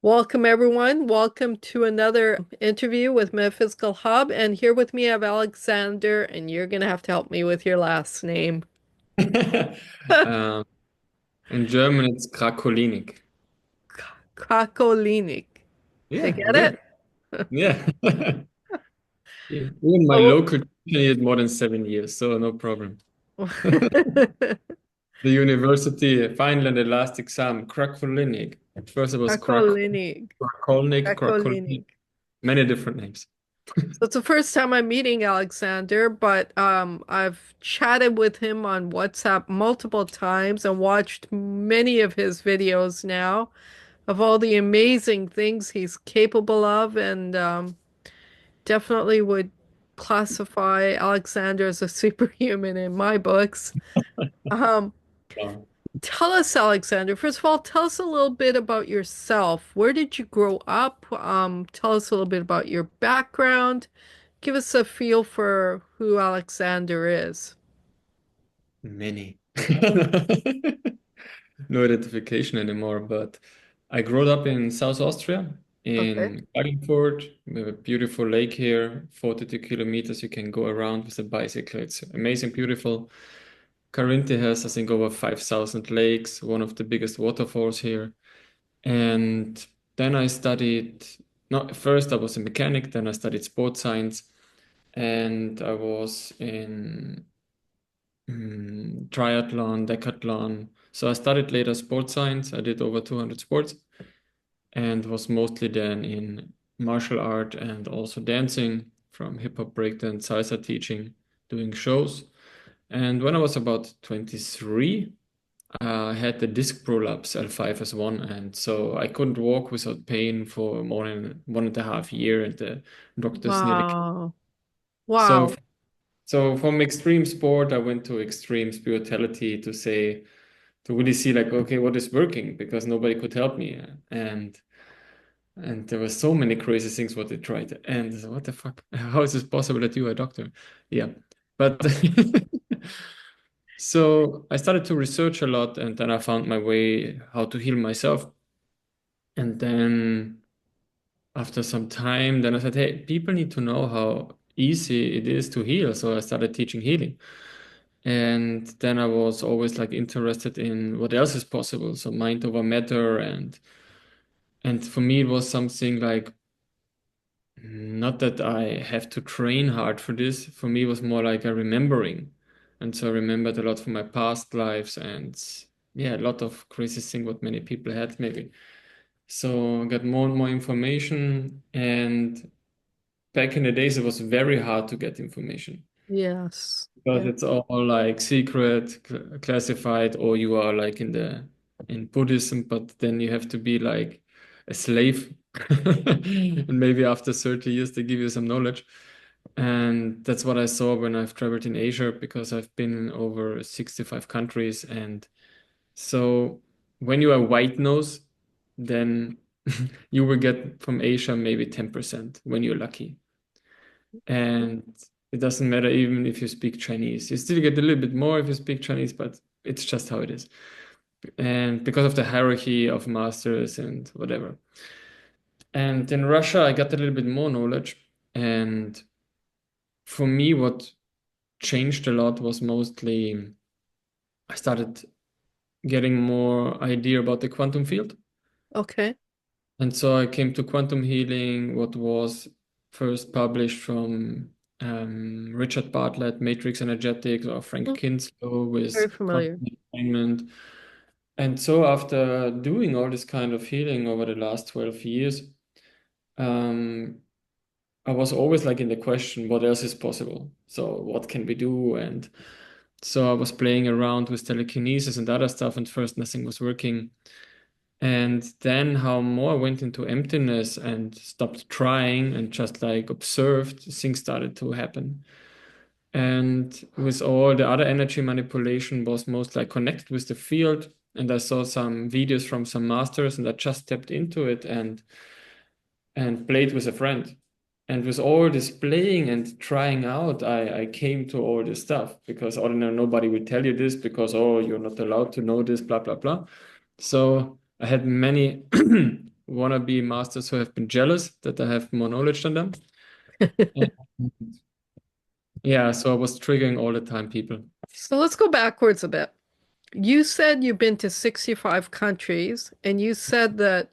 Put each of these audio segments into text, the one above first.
Welcome, everyone. Welcome to another interview with Metaphysical Hub. And here with me, I have Alexander, and you're going to have to help me with your last name. Um, in German, it's Krakolinig. Krakolinig. Did I Yeah, get good. it? Yeah. Even my Oh. local teacher had more than 7 years, so no problem. The university, Finland, the last exam, Krakolinig. At first it was Krakolinig. Krakolinig, Krakolinig. many different names. So it's the first time I'm meeting Alexander, but I've chatted with him on WhatsApp multiple times and watched many of his videos now of all the amazing things he's capable of, and definitely would classify Alexander as a superhuman in my books. Um, Wow. Tell us, Alexander, first of all, tell us a little bit about yourself. Where did you grow up? Tell us a little bit about your background. Give us a feel for who Alexander is. Many. No identification anymore, but I grew up in South Austria, Okay. in Klagenfurt. We have a beautiful lake here, 42 kilometers. You can go around with a bicycle. It's amazing, beautiful. Carinthia has, I think, over 5,000 lakes, one of the biggest waterfalls here. And then I studied, no, first I was a mechanic, then I studied sports science, and I was in triathlon, decathlon. So I studied later sports science. I did over 200 sports and was mostly then in martial art and also dancing from hip hop, breakdance, salsa teaching, doing shows. And when I was about 23, I had the disc prolapse L5S1, and so I couldn't walk without pain for more than 1.5 years, and the doctors nearly. Wow. So Wow. so from extreme sport, I went to extreme spirituality to say, to really see like, okay, what is working? Because nobody could help me. And there were so many crazy things what they tried. And what the fuck? How is this possible that you are a doctor? Yeah. But so I started to research a lot and then I found my way how to heal myself. And then after some time, then I said, hey, people need to know how easy it is to heal. So I started teaching healing. And then I was always like interested in what else is possible. So mind over matter and for me it was something like not that I have to train hard for this. For me it was more like a remembering. And so I remembered a lot from my past lives and yeah, a lot of crazy thing what many people had maybe. So I got more and more information and back in the days it was very hard to get information. Yes. Because Yeah. it's all like secret, classified, or you are like in Buddhism, but then you have to be like a slave. And maybe after 30 years they give you some knowledge. And that's what I saw when I've traveled in Asia because I've been in over 65 countries. And so when you are white nose, then you will get from Asia maybe 10% when you're lucky. And it doesn't matter even if you speak Chinese. You still get a little bit more if you speak Chinese, but it's just how it is. And because of the hierarchy of masters and whatever. And in Russia, I got a little bit more knowledge. And for me, what changed a lot was mostly I started getting more idea about the quantum field. Okay. And so I came to quantum healing, what was first published from Richard Bartlett, Matrix Energetics, or Frank Mm, Kinslow with very familiar. quantum alignment. And so after doing all this kind of healing over the last 12 years, um, I was always like in the question, what else is possible? So what can we do? And so I was playing around with telekinesis and other stuff, and first nothing was working. And then how more I went into emptiness and stopped trying and just like observed, things started to happen. And with all the other energy manipulation was most like connected with the field. And I saw some videos from some masters and I just stepped into it and played with a friend. And with all this playing and trying out, I came to all this stuff because ordinarily nobody will tell you this because, oh, you're not allowed to know this, blah, blah, blah. So I had many wannabe masters who have been jealous that I have more knowledge than them. And yeah, so I was triggering all the time people. So let's go backwards a bit. You said you've been to 65 countries, and you said that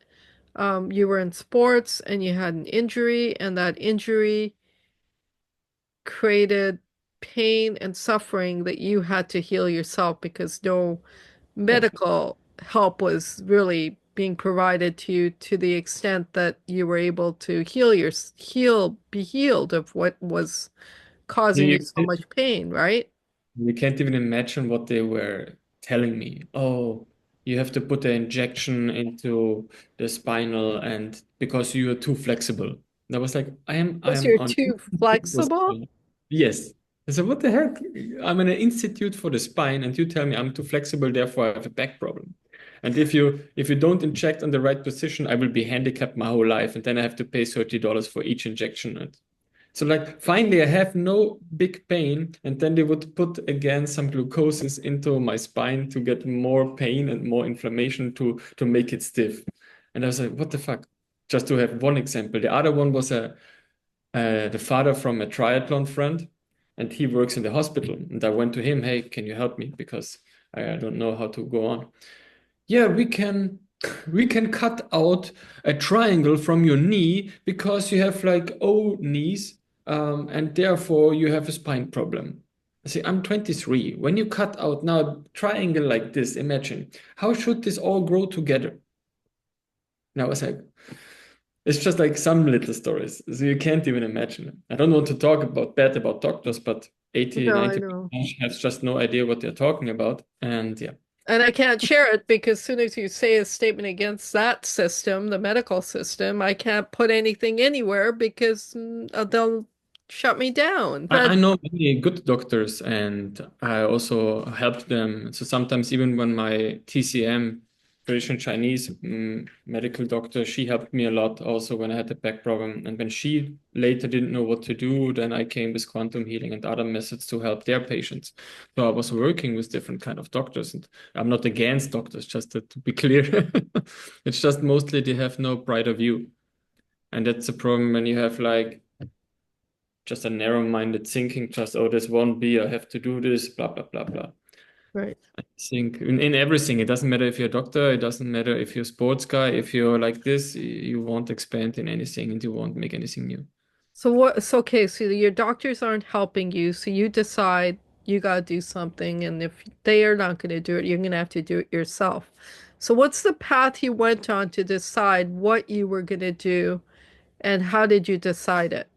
you were in sports and you had an injury, and that injury created pain and suffering that you had to heal yourself because no Yes. medical help was really being provided to you to the extent that you were able to be healed of what was causing you You, so much pain, right? You can't even imagine what they were telling me. Oh, you have to put an injection into the spinal and because you are too flexible. And I was like, I Because am you're on too Institute for flexible? Spine. Yes. I said, what the heck? I'm in an institute for the spine and you tell me I'm too flexible, therefore I have a back problem. And if you don't inject on the right position, I will be handicapped my whole life, and then I have to pay $30 for each injection. And so like finally I have no big pain, and then they would put again some glucoses into my spine to get more pain and more inflammation to make it stiff. And I was like, what the fuck? Just to have one example. The other one was the father from a triathlon friend, and he works in the hospital. And I went to him, hey, can you help me? Because I don't know how to go on. Yeah, we can cut out a triangle from your knee because you have like O knees, and therefore you have a spine problem. I say, I'm 23. When you cut out now a triangle like this, imagine how should this all grow together? Now I was like, it's just like some little stories. So you can't even imagine it. I don't want to talk about bad about doctors, but 80, No, I 90% know. have just no idea what they're talking about. And yeah. And I can't share it because as soon as you say a statement against that system, the medical system, I can't put anything anywhere because they'll shut me down. I But know many good doctors and I also helped them. So sometimes even when my TCM, traditional Chinese medical doctor, she helped me a lot also when I had the back problem. And when she later didn't know what to do, then I came with quantum healing and other methods to help their patients. So I was working with different kind of doctors, and I'm not against doctors, just to be clear. It's just mostly they have no brighter view. And that's the problem when you have like just a narrow-minded thinking, just, oh, this won't be, I have to do this, blah, blah, blah, blah. right. I think in everything, it doesn't matter if you're a doctor, it doesn't matter if you're a sports guy, if you're like this, you won't expand in anything and you won't make anything new. So what? So okay. So your doctors aren't helping you, so you decide you gotta do something, and if they are not gonna do it, you're gonna have to do it yourself. So what's the path you went on to decide what you were gonna do, and how did you decide it?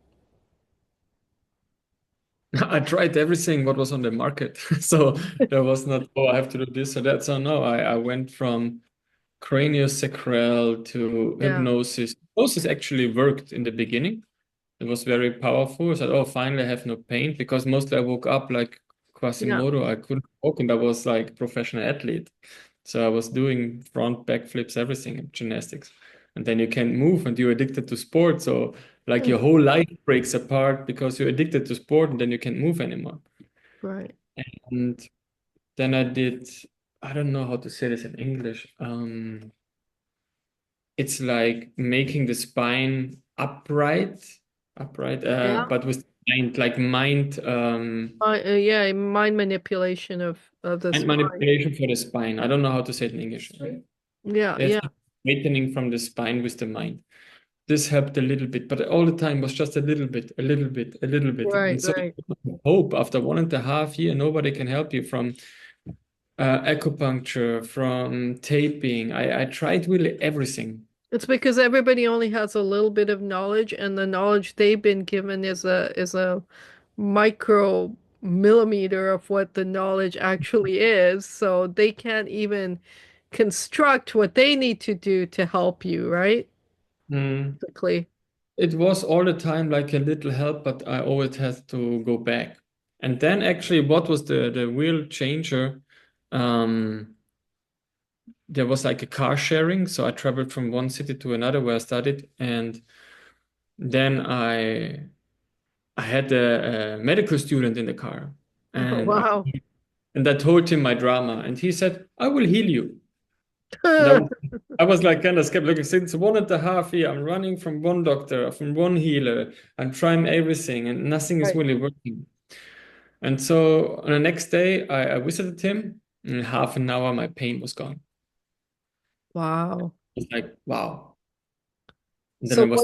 I tried everything what was on the market. So there was not, oh, I have to do this or that. So no, I went from craniosacral to Yeah. hypnosis. Hypnosis actually worked in the beginning. It was very powerful. I said, oh, finally I have no pain because mostly I woke up like Yeah. Quasimodo. I couldn't walk and I was like professional athlete. So I was doing front back flips, everything, gymnastics. And then you can't move and you're addicted to sport. So like Hmm. your whole life breaks apart because you're addicted to sport and then you can't move anymore. Right. And then I did, I don't know how to say this in English. It's like making the spine upright, Yeah. but with mind, like mind, Yeah, mind manipulation of the mind spine. manipulation for the spine. I don't know how to say it in English. Yeah, It's yeah. like straightening from the spine with the mind. This helped a little bit, but all the time was just a little bit, a little bit, a little bit. Right, And so right. hope after 1.5 years, nobody can help you from acupuncture, from taping. I tried really everything. It's because everybody only has a little bit of knowledge, and the knowledge they've been given is a micro millimeter of what the knowledge actually is. So they can't even construct what they need to do to help you, right? Mm. Basically. It was all the time like a little help, but I always had to go back. And then actually, what was the real changer? Um, there was like a car sharing, so I traveled from one city to another where I studied, and then I had a medical student in the car, Oh, and wow. I told him my drama, and he said, "I will heal you." And I was like kind of skeptical. Since 1.5 years, I'm running from one doctor, from one healer. I'm trying everything and nothing is Right. really working. And so on the next day, I visited him. In half an hour, my pain was gone. Wow. It's like, wow. And then I So was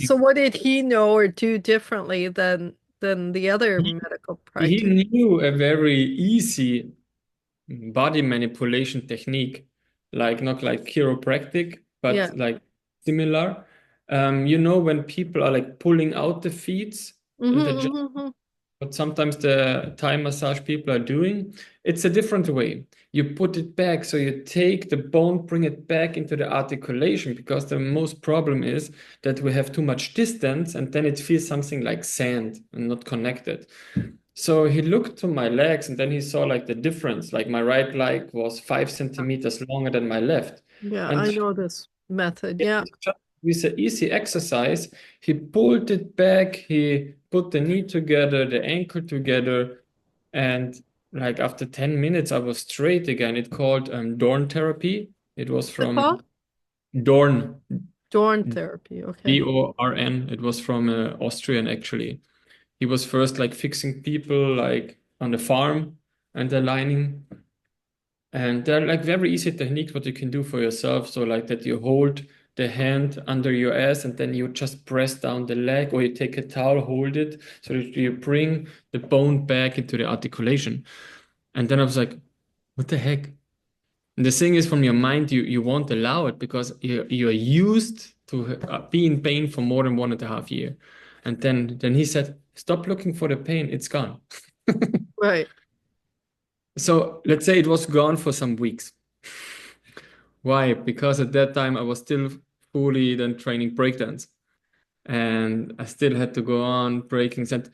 still, what did he know or do differently than the other he, medical he practitioners? knew a very easy body manipulation technique, like not like chiropractic, but Yeah. like similar. When people are like pulling out the feet and the Mm-hmm, hmm. what sometimes the Thai massage people are doing, it's a different way. You put it back, so you take the bone, bring it back into the articulation, because the most problem is that we have too much distance and then it feels something like sand and not connected. So he looked to my legs and then he saw like the difference. Like my right leg was 5 centimeters longer than my left. Yeah, And I know this method. Yeah. just with an easy exercise, he pulled it back, he put the knee together, the ankle together, and like after 10 minutes, I was straight again. It called Dorn therapy. It was What's it from called? Dorn, Dorn therapy. Okay. Dorn. It was from Austrian actually. He was first like fixing people like on the farm and aligning. And they're like very easy techniques what you can do for yourself. So like that you hold the hand under your ass and then you just press down the leg, or you take a towel, hold it so that you bring the bone back into the articulation. And then I was like, what the heck? And the thing is, from your mind, you won't allow it because you're used to be in pain for more than 1.5 years. And then he said, stop looking for the pain, it's gone. Right. So let's say it was gone for some weeks. Why? Because at that time I was still fully then training breakdance, and I still had to go on breaking. And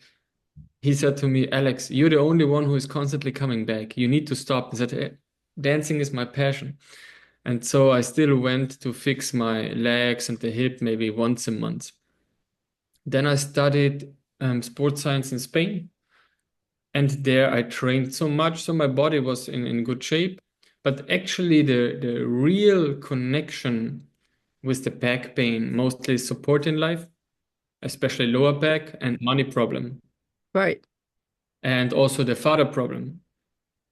he said to me, Alex, you're the only one who is constantly coming back. You need to stop. He said, dancing is my passion. And so I still went to fix my legs and the hip maybe once a month. Then I studied sports science in Spain. And there I trained so much, so my body was in good shape. But actually, the real connection with the back pain, mostly support in life, especially lower back and money problem, Right. and also the father problem,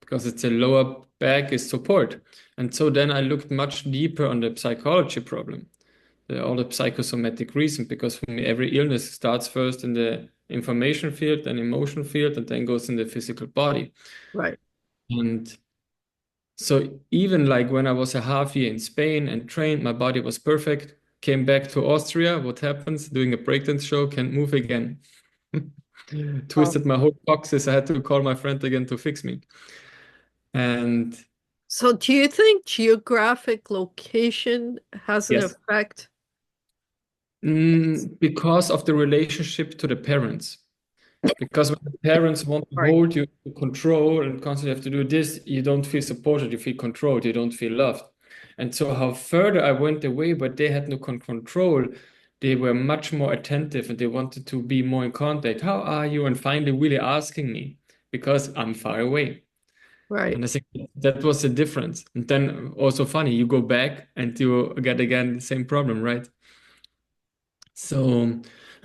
because it's a lower back is support. And so then I looked much deeper on the psychology problem, all the psychosomatic reason, because for me, every illness starts first in the information field, then emotion field, and then goes in the physical body. Right. And so even like when I was a half year in Spain and trained, my body was perfect. Came back to Austria. What happens? Doing a breakdance show, can't move again. Wow. Twisted my whole coccyx. I had to call my friend again to fix me. And So do you think geographic location has an yes, effect? because of the relationship to the parents. Because when the parents want to Right. hold you to control and constantly have to do this, you don't feel supported, you feel controlled, you don't feel loved. And so, how further I went away, but they had no control, they were much more attentive and they wanted to be more in contact. How are you? And finally, really asking me because I'm far away. Right. And I think that was the difference. And then, also funny, you go back and you get again the same problem, right? So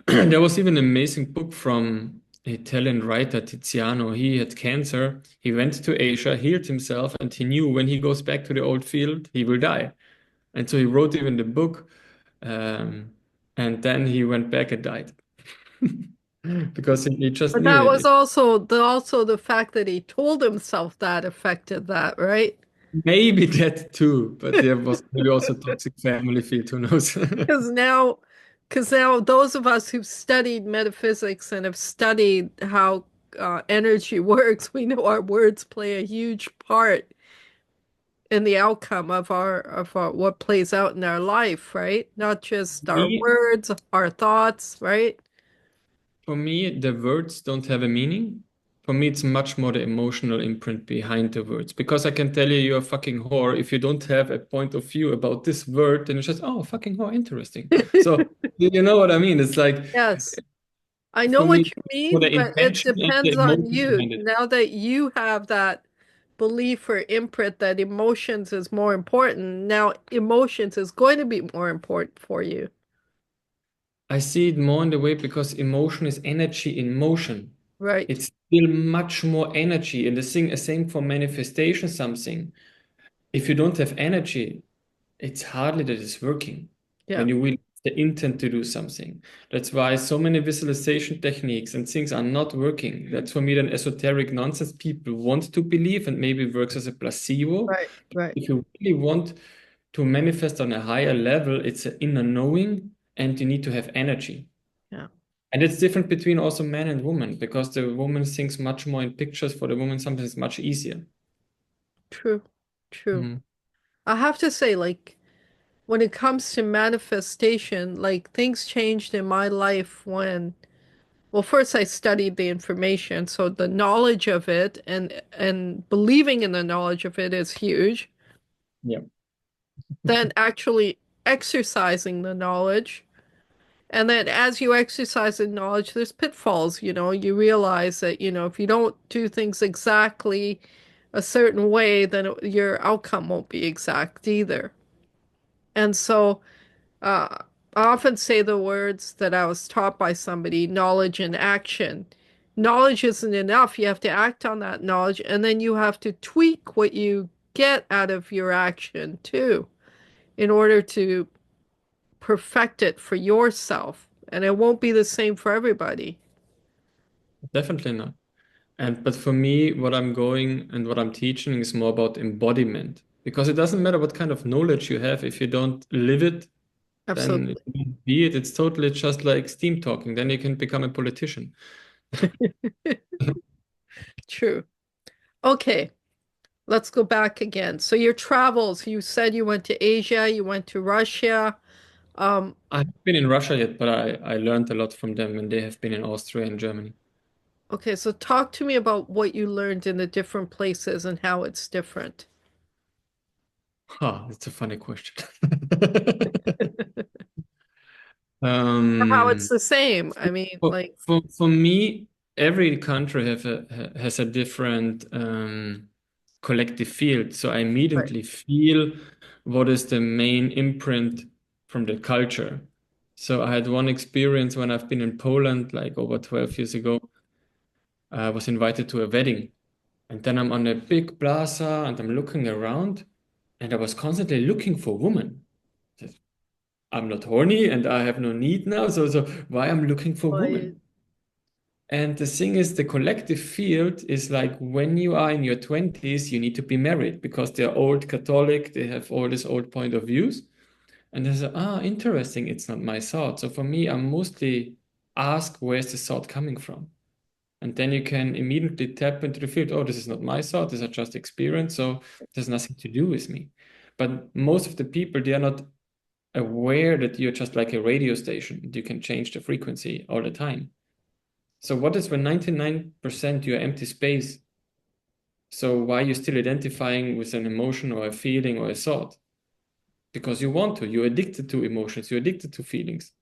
there was even an amazing book from Italian writer Tiziano. He had cancer. He went to Asia, healed himself, and he knew when he goes back to the old field, he will die. And so he wrote even the book. Um, and then he went back and died because he just But knew that was it. also the fact that he told himself that affected that, right? Maybe that too, but there was maybe also toxic family field. Who knows? Because now, because now those of us who've studied metaphysics and have studied how energy works, we know our words play a huge part in the outcome of our what plays out in our life, right? Not just our Me, words, our thoughts, right? For me, the words don't have a meaning. For me, it's much more the emotional imprint behind the words. Because I can tell you you're a fucking whore. If you don't have a point of view about this word, then it's just, oh, fucking whore, interesting. So, you know what I mean? It's like, Yes. I know for me, what you for mean, the but it intention and the depends on emotion you. behind it. Now that you have that belief or imprint that emotions is more important. Now, emotions is going to be more important for you. I see it more in the way because emotion is energy in motion. Right. It's still much more energy. And the same for manifestation something. If you don't have energy, it's hardly that it's working Yeah. when you will the intent to do something. That's why so many visualization techniques and things are not working. That's for me then esoteric nonsense people want to believe and maybe works as a placebo. Right. Right. If you really want to manifest on a higher level, it's an inner knowing and you need to have energy. Yeah. And it's different between also man and woman because the woman thinks much more in pictures. For the woman, sometimes it's much easier. True. True. Mhm. I have to say, like, when it comes to manifestation, like things changed in my life when, well, first I studied the information, so the knowledge of it and believing in the knowledge of it is huge. Yeah, Then actually exercising the knowledge. And then as you exercise the knowledge, there's pitfalls, you realize that, if you don't do things exactly a certain way, then your outcome won't be exact either. And so I often say the words that I was taught by somebody, knowledge and action. Knowledge isn't enough. You have to act on that knowledge, and then you have to tweak what you get out of your action too, in order to perfect it for yourself. And it won't be the same for everybody. definitely not. And but for me, what I'm going and what I'm teaching is more about embodiment because it doesn't matter what kind of knowledge you have if you don't live it, then it Absolutely. won't be it. It's totally just like steam talking. Then you can become a politician. True. Okay, let's go back again. So your travels, you said you went to Asia, you went to Russia. Um, I haven't been in Russia yet, but I learned a lot from them when they have been in Austria and Germany. Okay, so talk to me about what you learned in the different places and how it's different. Ha, that's a funny question. Or how it's Um, the same. I mean, like, for me, every country has a different collective field. So I right, immediately feel what is the main imprint from the culture. So I had one experience when I've been in Poland, like over 12 years ago. I was invited to a wedding, and then I'm on a big plaza and I'm looking around, and I was constantly looking for women. I'm not horny and I have no need now, so why I'm looking for like, women? And the thing is, the collective field is like when you are in your 20s, you need to be married because they're old Catholic, they have all these old point of views. And they say, interesting, it's not my thought. So for me, I'm mostly ask where's the thought coming from? And then you can immediately tap into the field. Oh, this is not my thought, these are just experience, so there's nothing to do with me. But most of the people, they are not aware that you're just like a radio station. You can change the frequency all the time. So what is when 99% you're empty space? So why are you still identifying with an emotion or a feeling or a thought? Because you want to. You're addicted to emotions. You're addicted to feelings.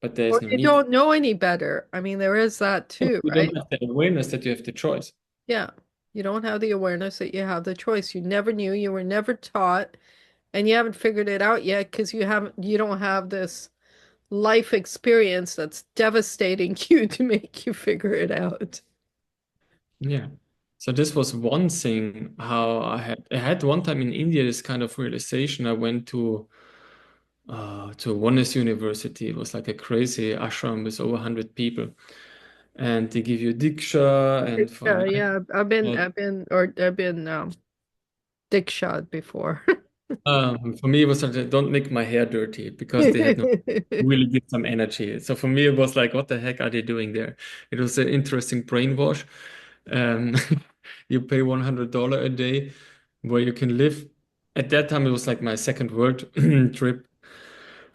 But there or is no you need. don't know any better. I mean, there is that too, You right? don't have the awareness that you have the choice. Yeah. You don't have the awareness that you have the choice. You never knew, you were never taught, and you haven't figured it out yet because you don't have this life experience that's devastating you to make you figure it out. Yeah. So this was one thing how I had one time in India this kind of realization. I went to Oneness University. It was like a crazy ashram with over 100 people. And they give you diksha and for a Yeah, night. yeah. I've been dick shot before. For me, it was like, don't make my hair dirty because they had no really give some energy. So for me, it was like, what the heck are they doing there? It was an interesting brainwash. Um, you pay $100 a day where you can live. At that time, it was like my second world trip.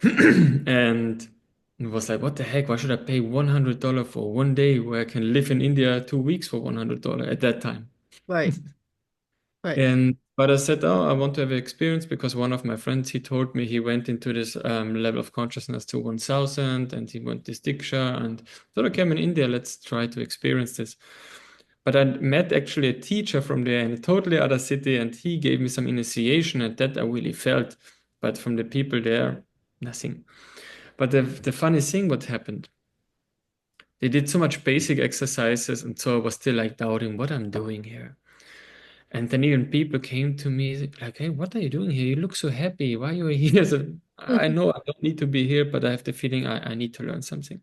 And it was like, what the heck? Why should I pay $100 for one day where I can live in India 2 weeks for $100 at that time? Right, right, And but I said, oh, I want to have an experience because one of my friends he told me he went into this level of consciousness to 1000 and he went this diksha and thought, okay, I'm in India, let's try to experience this. But I met actually a teacher from there in a totally other city, and he gave me some initiation, and that I really felt. But from the people there, nothing. But the funny thing, what happened? They did so much basic exercises, and so I was still like doubting what I'm doing here. And then even people came to me like, "Hey, what are you doing here? You look so happy. Why are you here?" So I know I don't need to be here, but I have the feeling I need to learn something.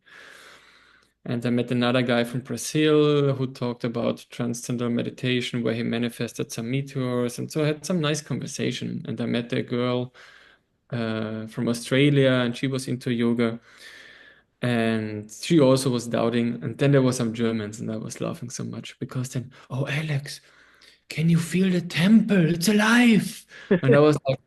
And I met another guy from Brazil who talked about transcendental meditation, where he manifested some meteors. And so I had some nice conversation. And I met a girl from Australia, and she was into yoga. And she also was doubting. And then there were some Germans, and I was laughing so much because then, "Oh, Alex, can you feel the temple? It's alive." And I was like,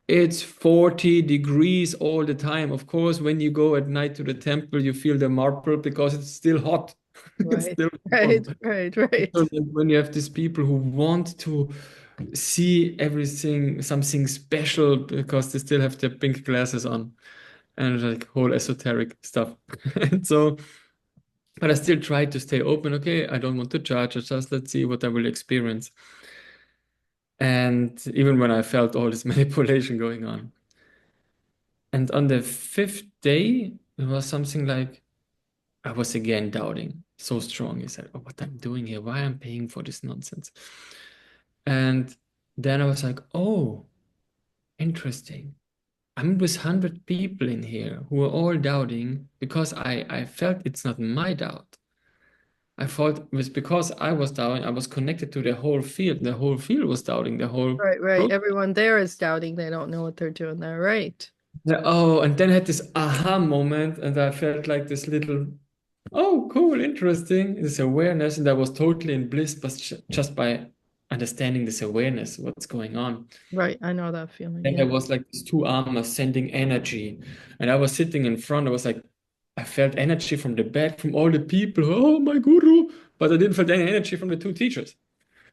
"It's 40 degrees all the time. Of course, when you go at night to the temple, you feel the marble because it's still hot. It's Right, still right, warm." right, So right. then when you have these people who want to see everything, something special because they still have their pink glasses on and like whole esoteric stuff. And so, but I still try to stay open. Okay, I don't want to judge. I just let's see what I will experience. And even when I felt all this manipulation going on. And on the fifth day, it was something like I was again doubting so strong. He said, "Oh, what I'm doing here, why I'm paying for this nonsense." And then I was like, "Oh, interesting. I'm with 100 people in here who are all doubting because I felt it's not my doubt. I thought it was because I was doubting, I was connected to the whole field. The whole field was doubting the whole Right, right. process." Everyone there is doubting. They don't know what they're doing there. Right. Yeah, oh, and then I had this aha moment, and I felt like this little, "Oh, cool, interesting," this awareness, and I was totally in bliss, but just by understanding this awareness, what's going on. Right. I know that feeling. Then there Yeah. was like these two armors sending energy, and I was sitting in front. I was like, I felt energy from the back, from all the people. Oh, my guru! But I didn't feel any energy from the two teachers.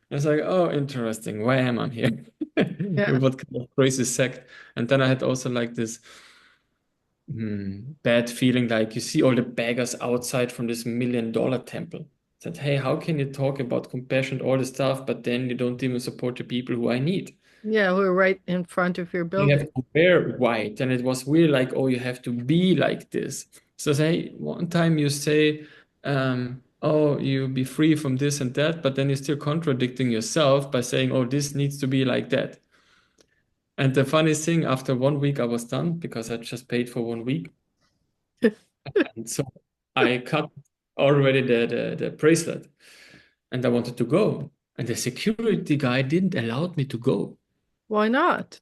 I was like, "Oh, interesting. Why am I here? Yeah. What kind of crazy sect?" And then I had also like this bad feeling, like you see all the beggars outside from this $1 million temple. Said, "Hey, how can you talk about compassion and all this stuff, but then you don't even support the people who I need?" Yeah. We're right in front of your You have building. to wear white. And it was really like, "Oh, you have to be like this." So say one time you say, "Oh, you be free from this and that," but then you're still contradicting yourself by saying, "Oh, this needs to be like that." And the funny thing, after 1 week, I was done because I just paid for 1 week. And so I cut already the bracelet and I wanted to go. And the security guy didn't allow me to go. Why not?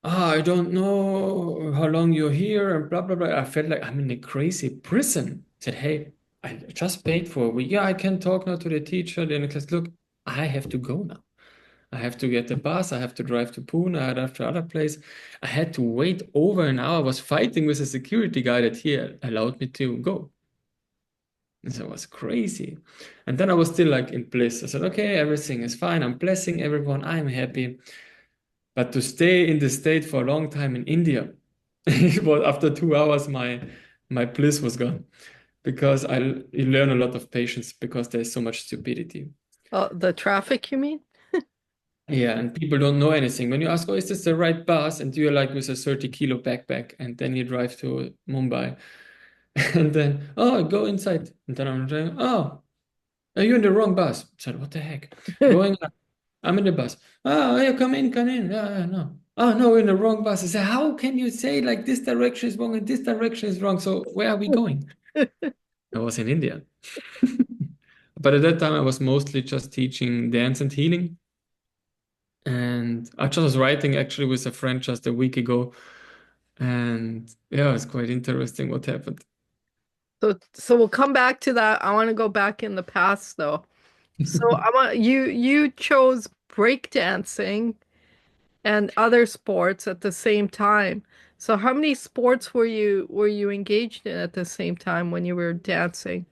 "Ah, I don't know how long you're here," and blah, blah, blah. I felt like I'm in a crazy prison. I said, "Hey, I just paid for a week. Yeah, I can talk now to the teacher." Then the class, "Look, I have to go now. I have to get the bus. I have to drive to Pune. I have to other place." I had to wait over an hour. I was fighting with a security guy that he allowed me to go. And so it was crazy. And then I was still like in bliss. I said, "Okay, everything is fine. I'm blessing everyone. I'm happy." But to stay in the state for a long time in India, it was after 2 hours, my bliss was gone because you learn a lot of patience because there's so much stupidity. Oh, the traffic, you mean? Yeah, and people don't know anything. When you ask, "Oh, is this the right bus?" And you're like with a 30-kilo backpack, and then you drive to Mumbai, and then, "Oh, go inside." And then I'm saying, "Oh, are you in the wrong bus?" I said, "What the heck?" Going up, I'm in the bus. "Oh, yeah, come in, come in." "Yeah, yeah, no." "Oh, no, we're in the wrong bus." I said, "How can you say like this direction is wrong and this direction is wrong? So where are we going?" I was in India. But at that time, I was mostly just teaching dance and healing. And I just was writing actually with a friend just a week ago. And yeah, it's quite interesting what happened. So we'll come back to that. I want to go back in the past though. So I want you chose breakdancing and other sports at the same time. So how many sports were you engaged in at the same time when you were dancing?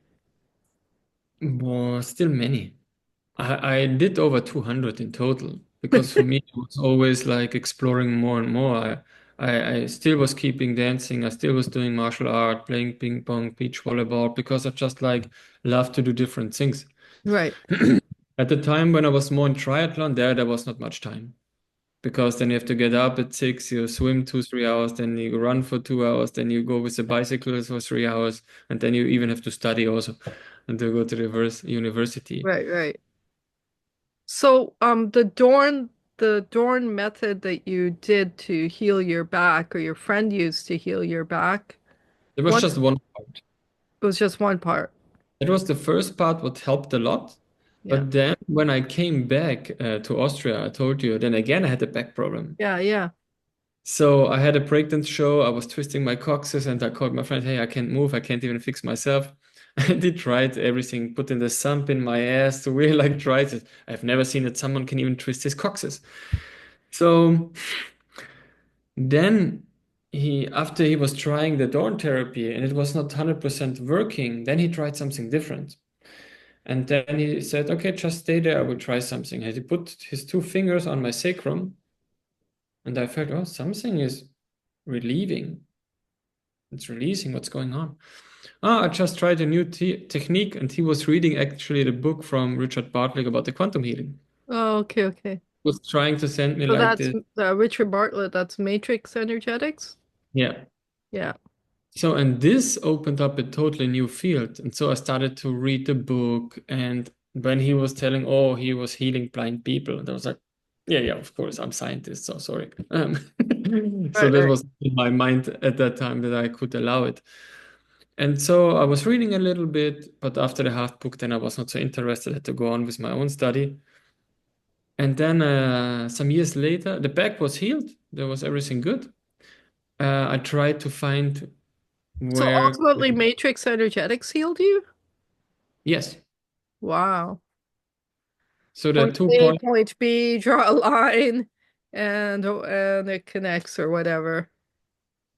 Well, still many. I did over 200 in total because for me it was always like exploring more and more. I still was keeping dancing. I still was doing martial art, playing ping pong, beach volleyball because I just like love to do different things. Right. At the time when I was more in triathlon, there was not much time because then you have to get up at 6, you swim 2, 3 hours, then you run for 2 hours, then you go with the bicycle for 3 hours, and then you even have to study also and to go to university. Right, right. So, the Dorn method that you did to heal your back, or your friend used to heal your back, It was what just one part. was just one part. It was the first part what helped a lot. Yeah. But then when I came back to Austria, I told you, then again I had a back problem. Yeah, yeah. So I had a breakdance show. I was twisting my coccyx and I called my friend, hey, I can't move. I can't even fix myself. And he tried everything, put in the sump in my ass to really like try it. I've never seen that someone can even twist his coccyx. So then after he was trying the Dorn therapy and it was not 100% working, then he tried something different. And then he said, okay, just stay there. I will try something. And he put his 2 fingers on my sacrum and I felt, oh, something is relieving. It's releasing. What's going on? Ah, I just tried a new technique, and he was reading actually the book from Richard Bartlett about the quantum healing. Oh, okay, okay. Was trying to send me So like that's this. Richard Bartlett, that's matrix energetics? Yeah. Yeah. So, and this opened up a totally new field. And so I started to read the book. And when he was telling, oh, he was healing blind people, and I was like, yeah, yeah, of course, I'm scientist, so sorry. So Right, that right. was in my mind at that time that I could allow it. And so I was reading a little bit, but after the half book, then I was not so interested. I had to go on with my own study. And then some years later, the back was healed. There was everything good. I tried to find So where, ultimately matrix energetics healed you? yes. Wow. So the Point two A, points, point B, draw a line, and it connects or whatever.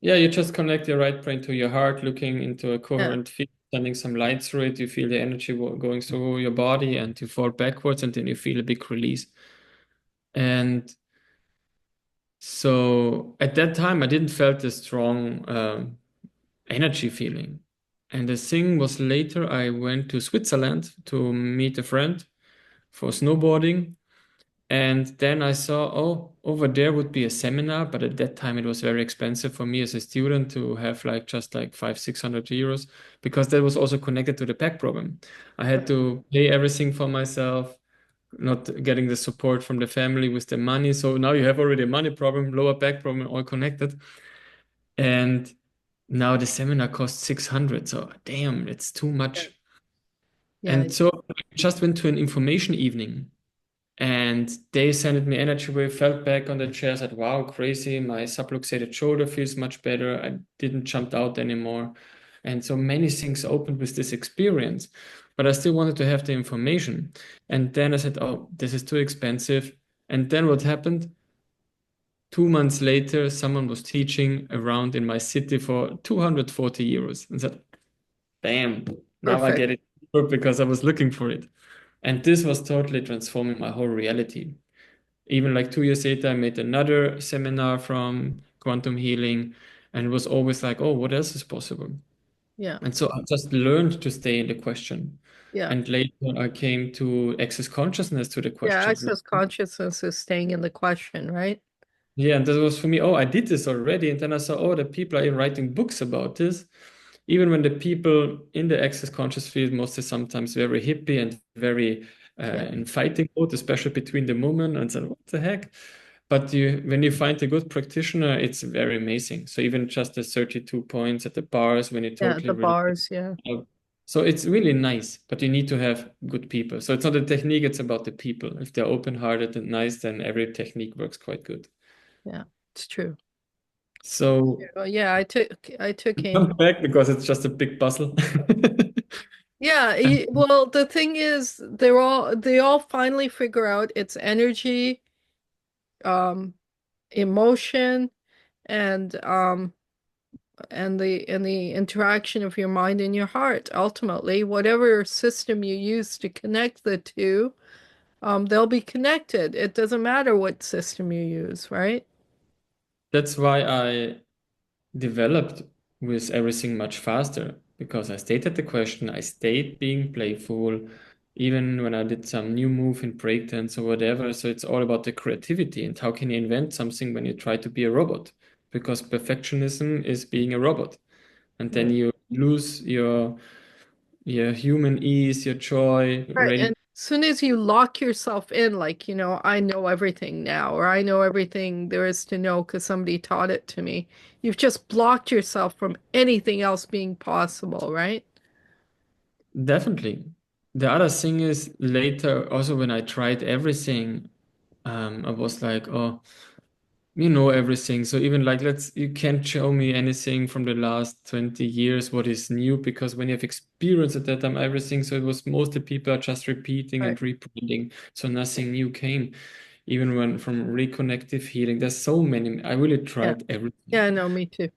yeah, you just connect your right brain to your heart, looking into a Yeah. coherent field, sending some light through it. You feel the energy going through your body, and you fall backwards, and then you feel a big release. And so at that time, I didn't felt a strong energy feeling. And the thing was later, I went to Switzerland to meet a friend for snowboarding. And then I saw, oh, over there would be a seminar, but at that time it was very expensive for me as a student to have like just like 500-600 euros because that was also connected to the back problem. I had Right. to pay everything for myself, not getting the support from the family with the money. So now you have already a money problem, lower back problem, all connected. And now the seminar costs 600. So damn, it's too Yeah. much. Yeah. And so I just went to an information evening and they sent me energy wave, felt back on the chair, said, wow, crazy. My subluxated shoulder feels much better. I didn't jump out anymore. And so many things opened with this experience. But I still wanted to have the information. And then I said, oh, this is too expensive. And then what happened? 2 months later, someone was teaching around in my city for 240 euros. And said, bam, now I Perfect. get it because I was looking for it. And this was totally transforming my whole reality. Even like 2 years later, I made another seminar from quantum healing, and it was always like, oh, what else is possible? Yeah. And so I just learned to stay in the question. Yeah. And later I came to access consciousness to the Yeah. questions. Access consciousness is staying in the question, right? Yeah, and that was for me, oh, I did this already. And then I saw, oh, the people are even writing books about this. Even when the people in the access conscious field, mostly sometimes very hippie and very Yeah. in fighting mode, especially between the women, and said, what the heck? But when you find a good practitioner, it's very amazing. So even just the 32 points at the bars when you Yeah. totally The relax. bars. Yeah. So it's really nice, but you need to have good people. So it's not a technique, it's about the people. If they're open-hearted and nice, then every technique works quite good. Yeah. It's true. So Well, yeah. I took in. come back because it's just a big puzzle. Yeah. Well, the thing is, they all finally figure out it's energy, um, emotion, and the interaction of your mind and your heart. Ultimately, whatever system you use to connect the two, they'll be connected. It doesn't matter what system you use, right? That's why I developed with everything much faster because I stated the question, I stayed being playful. even when I did some new move in breakdance or whatever. So it's all about the creativity and how can you invent something when you try to be a robot? Because perfectionism is being a robot. And then Right. you lose your human ease, your joy, Right. And ready. as soon as you lock yourself in, like, I know everything now, or I know everything there is to know because somebody taught it to me, you've just blocked yourself from anything else being possible, right? Definitely. The other thing is later, also when I tried everything, I was like, oh, you know everything. So even like you can't show me anything from the last 20 years what is new because when you have experience at that time everything, so it was mostly people are just repeating Right. and repeating. So nothing new came. Even when from reconnective healing, there's so many. I really Yeah. tried everything. Yeah, no, me too.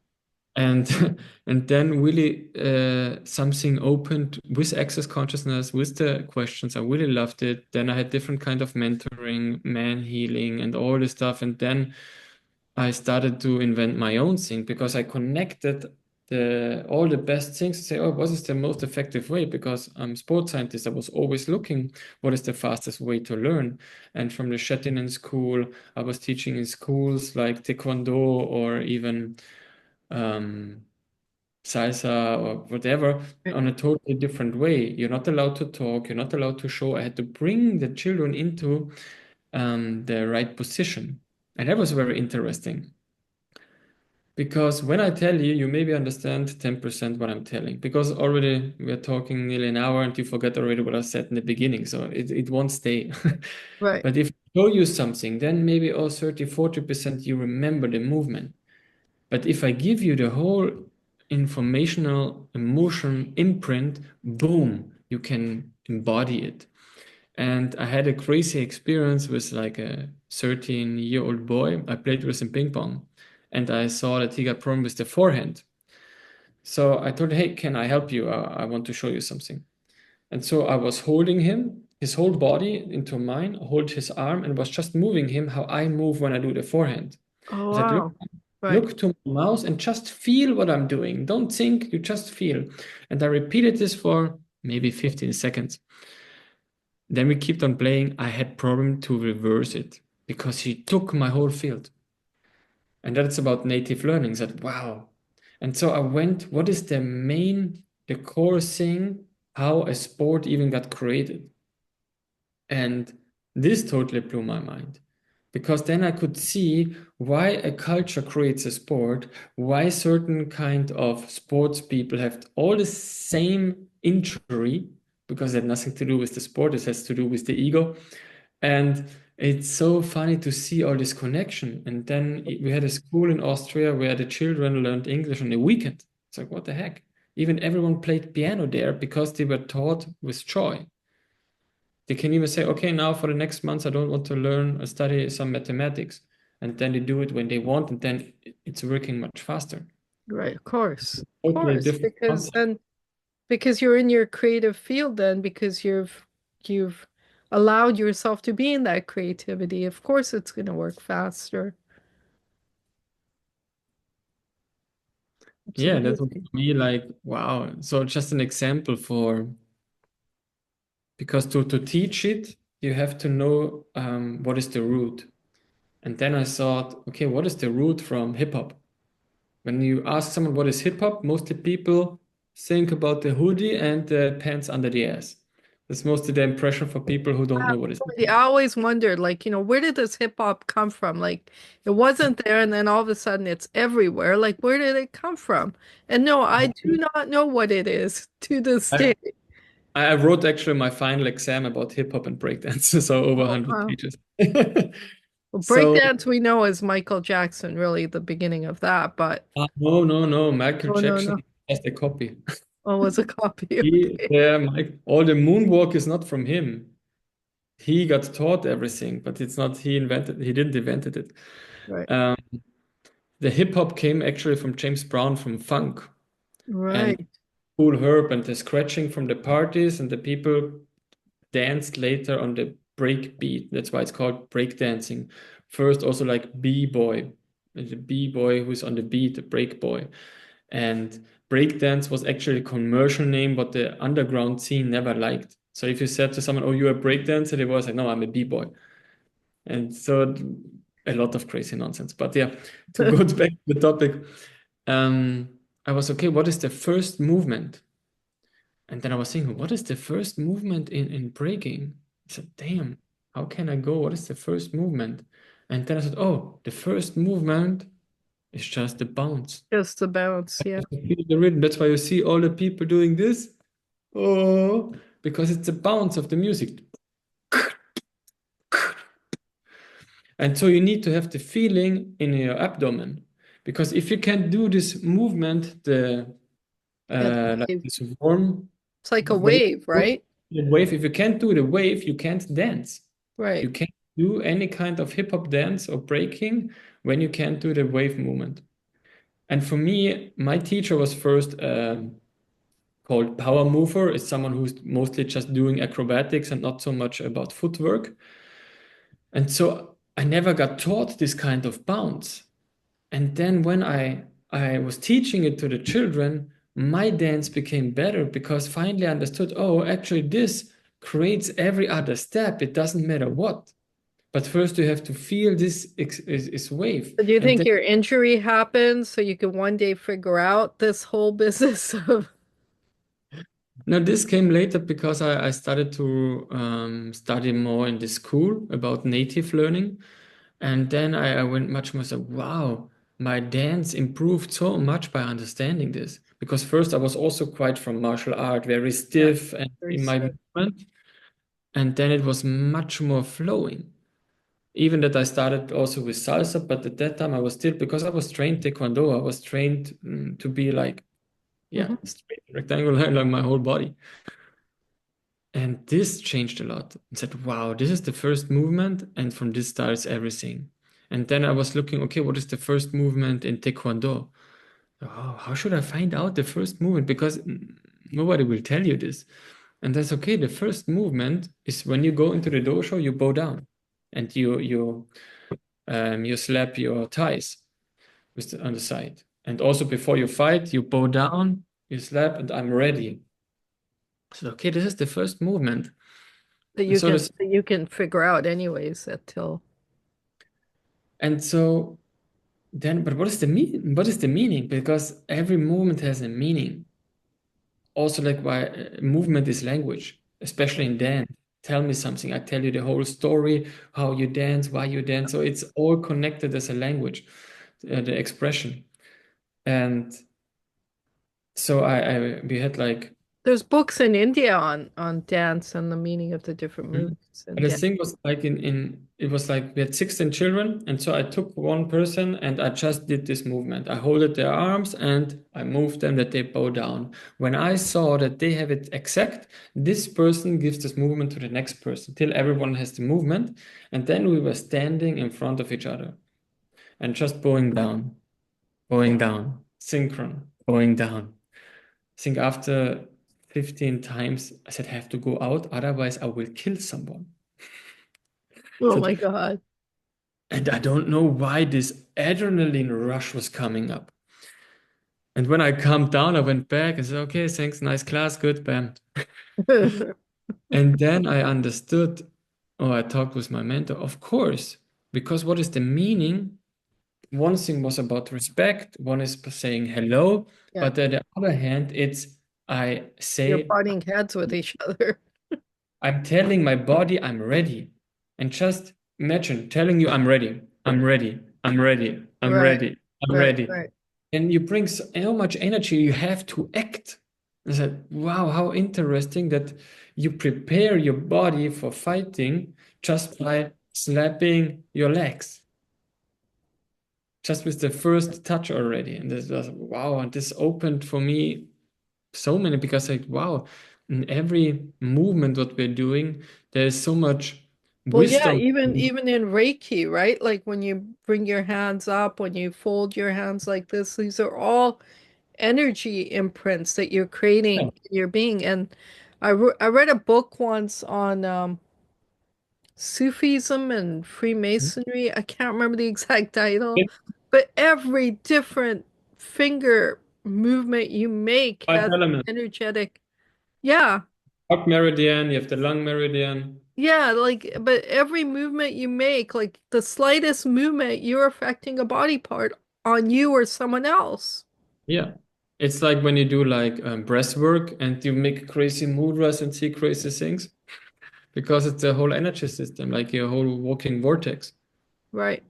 And and then really something opened with access consciousness, with the questions. I really loved it. Then I had different kind of mentoring, man healing, and all this stuff. And then I started to invent my own thing because I connected the all the best things to say, oh, what is the most effective way? Because I'm a sports scientist, I was always looking what is the fastest way to learn. And from the Shetinen school, I was teaching in schools like Taekwondo or even um, salsa or whatever Right. on a totally different way. You're not allowed to talk, you're not allowed to show. I had to bring the children into the right position. And that was very interesting. Because when I tell you, you maybe understand 10% what I'm telling. Because already we're talking nearly an hour and you forget already what I said in the beginning. So it won't stay. Right. But if I show you something, then maybe 30, 40% you remember the movement. But if I give you the whole informational emotion imprint, boom, you can embody it. And I had a crazy experience with like a 13-year-old boy. I played with him ping pong and I saw that he got problem with the forehand. So I told him, hey, can I help you? I want to show you something. And so I was holding him, his whole body into mine, hold his arm, and was just moving him how I move when I do the forehand. Oh, I said, look, wow. Right. look to my mouse and just feel what I'm doing. Don't think, you just feel. And I repeated this for maybe 15 seconds. Then we kept on playing. I had problem to reverse it because he took my whole field. And that's about native learning. That wow. And so I went, what is the core thing, how a sport even got created? And this totally blew my mind because then I could see why a culture creates a sport, why certain kind of sports people have all the same injury because it had nothing to do with the sport, it has to do with the ego. And it's so funny to see all this connection. And then we had a school in Austria where the children learned English on the weekend. It's like, what the heck? Even everyone played piano there because they were taught with joy. They can even say, okay, now for the next month, I don't want to learn or study some mathematics. And then they do it when they want, and then it's working much faster. Right. Of course. Of Totally course. different concept. Because you're in your creative field then, because you've allowed yourself to be in that creativity. Of course it's going to work faster. It's Yeah, that was amazing. for me like, wow. So just an example for, because to teach it, you have to know what is the root. And then I thought, okay, what is the root from hip hop? When you ask someone what is hip hop, mostly people think about the hoodie and the pants under the ass. That's mostly the impression for people who don't know what is hip I hop. always wondered, like, where did this hip hop come from? Like, it wasn't there, and then all of a sudden it's everywhere. Like, where did it come from? And no, I do not know what it is to this I, day. I wrote actually my final exam about hip hop and breakdance, so over Oh, 100 wow. pages. Well, So, breakdance we know is Michael Jackson, really the beginning of that, but no, no, no, Michael oh no, Jackson no. has a copy. Oh, it was a copy. He, Okay. yeah, Mike, all the moonwalk is not from him. He got taught everything, but it's not he didn't invented it. Right. Um, the hip hop came actually from James Brown from funk and Right. Cool Herb and the scratching from the parties and the people danced later on the break beat. That's why it's called break dancing. First, also like B-boy, the B-boy who's on the beat, the break boy. And breakdance was actually a commercial name, but the underground scene never liked. So if you said to someone, "Oh, you're a breakdancer," they was like, "No, I'm a b-boy." And so a lot of crazy nonsense. But yeah, to go back to the topic, um, I was okay. What is the first movement? And then I was thinking, what is the first movement in breaking? I said, damn, how can I go? What is the first movement? And then I said, oh, the first movement is just the bounce. Just the bounce, yeah. Just to feel the rhythm. That's why you see all the people doing this. Oh, because it's the bounce of the music. And so you need to have the feeling in your abdomen. Because if you can't do this movement, the Yeah, like this warm it's like a wave, wave, right? the wave, if you can't do the wave, you can't dance. You Right. can't do any kind of hip hop dance or breaking when you can't do the wave movement. And for me, my teacher was first called power mover. It's someone who's mostly just doing acrobatics and not so much about footwork. And so I never got taught this kind of bounce. And then when I was teaching it to the children, my dance became better because finally I understood, oh, actually this creates every other step. It doesn't matter what. But first you have to feel this is wave. So do you And think then your injury happened so you can one day figure out this whole business of now this came later because I started to study more in the school about native learning. And then I went much more so, wow, my dance improved so much by understanding this. Because first I was also quite from martial art, very yeah, stiff and very in my stiff. movement. And then it was much more flowing. Even that I started also with salsa, but at that time I was still, because I was trained Taekwondo, I was trained to be like, yeah, Hmm. straight, rectangular, like my whole body. And this changed a lot. I said, wow, this is the first movement, and from this starts everything. And then I was looking, okay, what is the first movement in Taekwondo? Oh, how should I find out the first movement? Because nobody will tell you this. And that's okay. The first movement is when you go into the dojo, you bow down and you slap your thighs on the side. And also before you fight, you bow down, you slap, and I'm ready. So okay, this is the first movement. That And you so can this that you can figure out anyways until and so then, but what is the meaning? Because every movement has a meaning. Also, like why movement is language, especially in dance. Tell me something. I tell you the whole story, how you dance, why you dance. So it's all connected as a language, the expression. And so we had like, there's books in India on dance and the meaning of the different mhm. moves in And the dance. thing was like in it was like we had 16 children, and so I took one person and I just did this movement. I holded their arms and I moved them that they bow down. When I saw that they have it exact, this person gives this movement to the next person till everyone has the movement, and then we were standing in front of each other and just bowing down, synchron, bowing down. I think after 15 times, I said, I have to go out, otherwise I will kill someone. Oh So my God. and I don't know why this adrenaline rush was coming up. And when I calmed down, I went back and said, okay, thanks, nice class, good, bam. And then I understood, oh, I talked with my mentor, of course, because what is the meaning? One thing was about respect, one is saying hello, Yeah, but on the other hand, it's I you're say, butting heads with each other. I'm telling my body I'm ready. And just imagine telling you I'm ready, I'm ready, I'm ready, I'm Right, ready, I'm right, ready. right. And you bring so much energy, you have to act. I said, wow, how interesting that you prepare your body for fighting just by slapping your legs, just with the first touch already. And this was, wow, and this opened for me so many because like, wow, in every movement what we're doing, there's so much Well, yeah, wisdom. even in Reiki, right? Like when you bring your hands up, when you fold your hands like this, these are all energy imprints that you're creating in your being. And I read a book once on Sufism and Freemasonry. I can't remember the exact title, but every different finger movement you make Five has elements. energetic. Yeah. heart meridian, you have the lung meridian. Yeah, like, but every movement you make, like the slightest movement, you're affecting a body part on you or someone else. Yeah. It's like when you do like breath work and you make crazy mudras and see crazy things because it's a whole energy system, like your whole walking vortex. Right.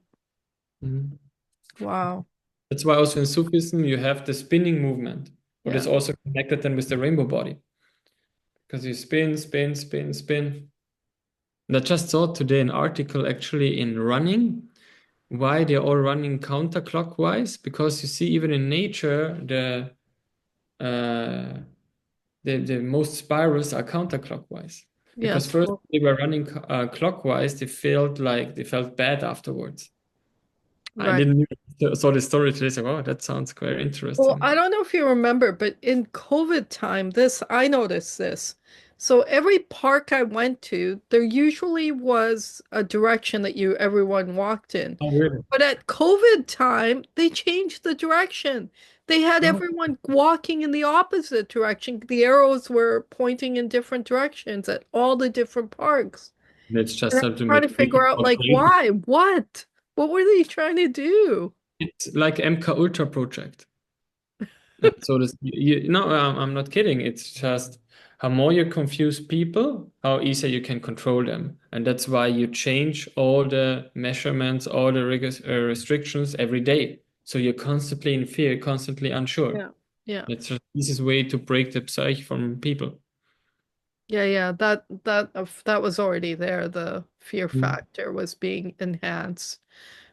Mhm. Wow. That's why also in Sufism you have the spinning movement, but it's Yeah. also connected then with the rainbow body because you spin, spin, spin, spin. And I just saw today an article actually in running, why they're all running counterclockwise, because you see even in nature uh, the most spirals are counterclockwise. Because Yes. first Well, they were running clockwise, they felt bad afterwards. I right. didn't saw the story today, so oh, that sounds quite Well, interesting. I don't know if you remember, but in COVID time, I noticed this. So every park I went to, there usually was a direction that everyone walked in. Oh, really? But at COVID time, they changed the direction. They had Oh, everyone walking in the opposite direction. The arrows were pointing in different directions at all the different parks. let's And just I'm have to trying make to it figure out, more like, creative. why? What? What were they trying to do? It's like MK Ultra project. So this, no, I'm not kidding. It's just how more you confuse people, how easier you can control them, and that's why you change all the measurements, all the restrictions every day. So you're constantly in fear, constantly unsure. Yeah. Yeah. It's just the easiest way to break the psyche from people. Yeah, yeah, that was already there. The fear Mm. factor was being enhanced,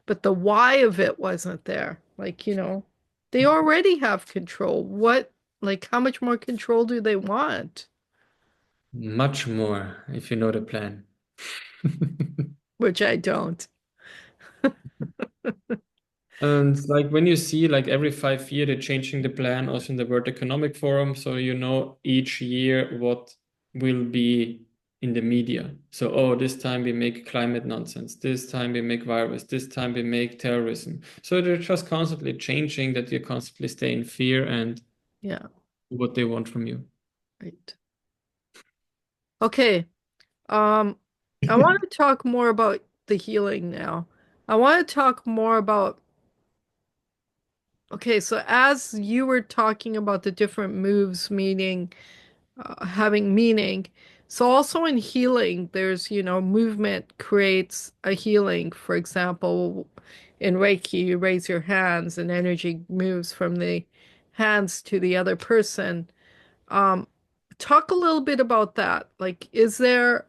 but the why of it wasn't there. Like, they already have control. Like, how much more control do they want? Much more if you know the plan. Which I don't. And like when you see like every 5 years they're changing the plan also in the World Economic Forum, so you know each year what will be in the media. So oh, this time we make climate nonsense, this time we make virus, this time we make terrorism. So they're just constantly changing that you constantly stay in fear and Yeah, do what they want from you. right. Okay. Um, I want to talk more about the healing now. I want to talk more about, okay, so as you were talking about the different moves, meaning having meaning. So also in healing, there's, movement creates a healing. For example, in Reiki, you raise your hands and energy moves from the hands to the other person. Um, Talk a little bit about that. Like, is there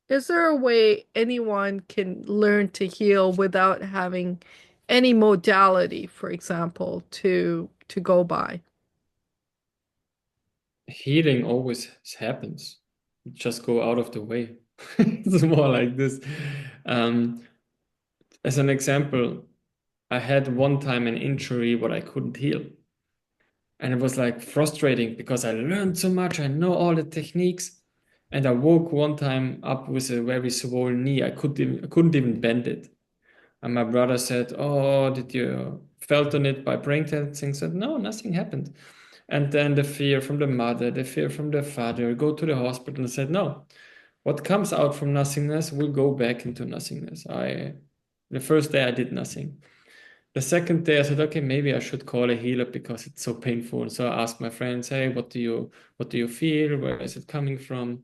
a way anyone can learn to heal without having any modality, for example, to go by? Healing always happens. Just go out of the way. It's more like this. Um, as an example, I had one time an injury what I couldn't heal. And it was like frustrating because I learned so much. I know all the techniques. And I woke one time up with a very swollen knee. I couldn't even bend it. And my brother said, oh, did you felt on it by brain testing? I said, no, nothing happened. And then the fear from the mother, the fear from the father, go to the hospital and said, no, what comes out from nothingness will go back into nothingness. The first day I did nothing. The second day I said, okay, maybe I should call a healer because it's so painful. So I asked my friends, hey, what do you feel? Where is it coming from?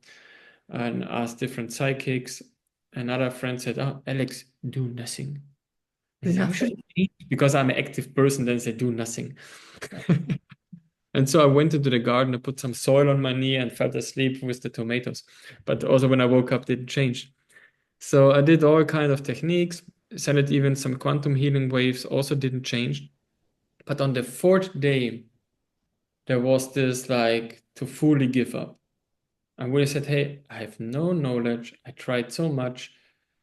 And asked different psychics. Another friend said, oh, Alex, do nothing. I said, how should Nothing. I change? Because I'm an active person, then I said, do nothing. And so I went into the garden, I put some soil on my knee and fell asleep with the tomatoes. But also when I woke up, didn't change. So I did all kind of techniques, sent even some quantum healing waves, also didn't change. But on the fourth day, there was this like to fully give up. I really said, hey, I have no knowledge. I tried so much.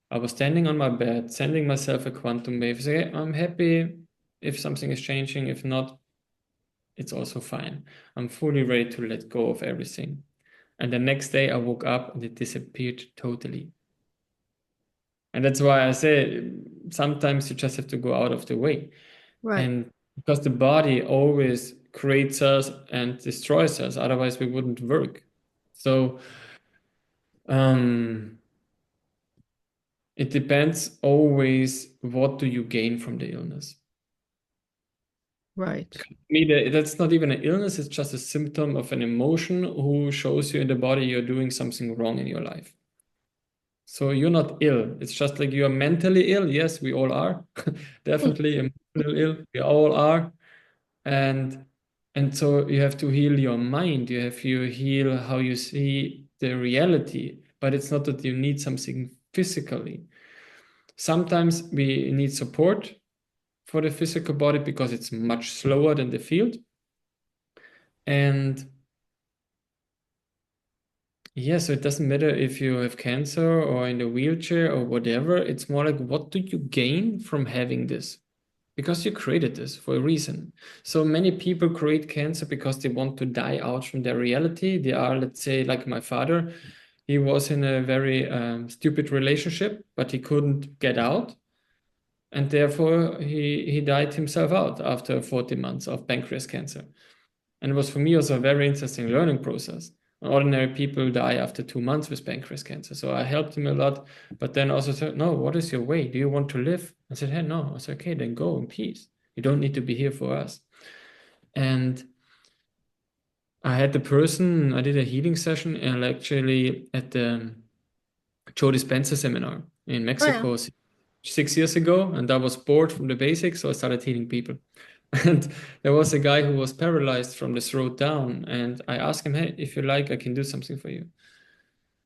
I was standing on my bed, sending myself a quantum wave. Say, "Hey, I'm happy if something is changing. If not, it's also fine. I'm fully ready to let go of everything." And the next day I woke up and it disappeared totally. And that's why I say sometimes you just have to go out of the way. Right. And because the body always creates us and destroys us, otherwise we wouldn't work. So um, it depends always what do you gain from the illness. Right. Me, that's not even an illness, it's just a symptom of an emotion who shows you in the body you're doing something wrong in your life. So you're not ill. It's just like you're mentally ill. Yes, we all are. Definitely emotionally ill. We all are. And so you have to heal your mind. You have to heal how you see the reality. But it's not that you need something physically. Sometimes we need support for the physical body because it's much slower than the field. And yeah, so it doesn't matter if you have cancer or in a wheelchair or whatever. It's more like, what do you gain from having this? Because you created this for a reason. So many people create cancer because they want to die out from their reality. They are, let's say, like my father. He was in a very stupid relationship, but he couldn't get out. And therefore, he died himself out after 40 months of pancreas cancer. And it was for me also a very interesting learning process. Ordinary people die after 2 months with pancreas cancer. So I helped him a lot, but then also said, no, what is your way? Do you want to live? I said, hey, no. I said, okay, then go in peace. You don't need to be here for us. And I had the person, I did a healing session and actually at the Joe Dispenza seminar in Oh, yeah. Mexico 6 years ago. And I was bored from the basics, so I started healing people. And there was a guy who was paralyzed from the throat down. And I asked him, hey, if you like, I can do something for you.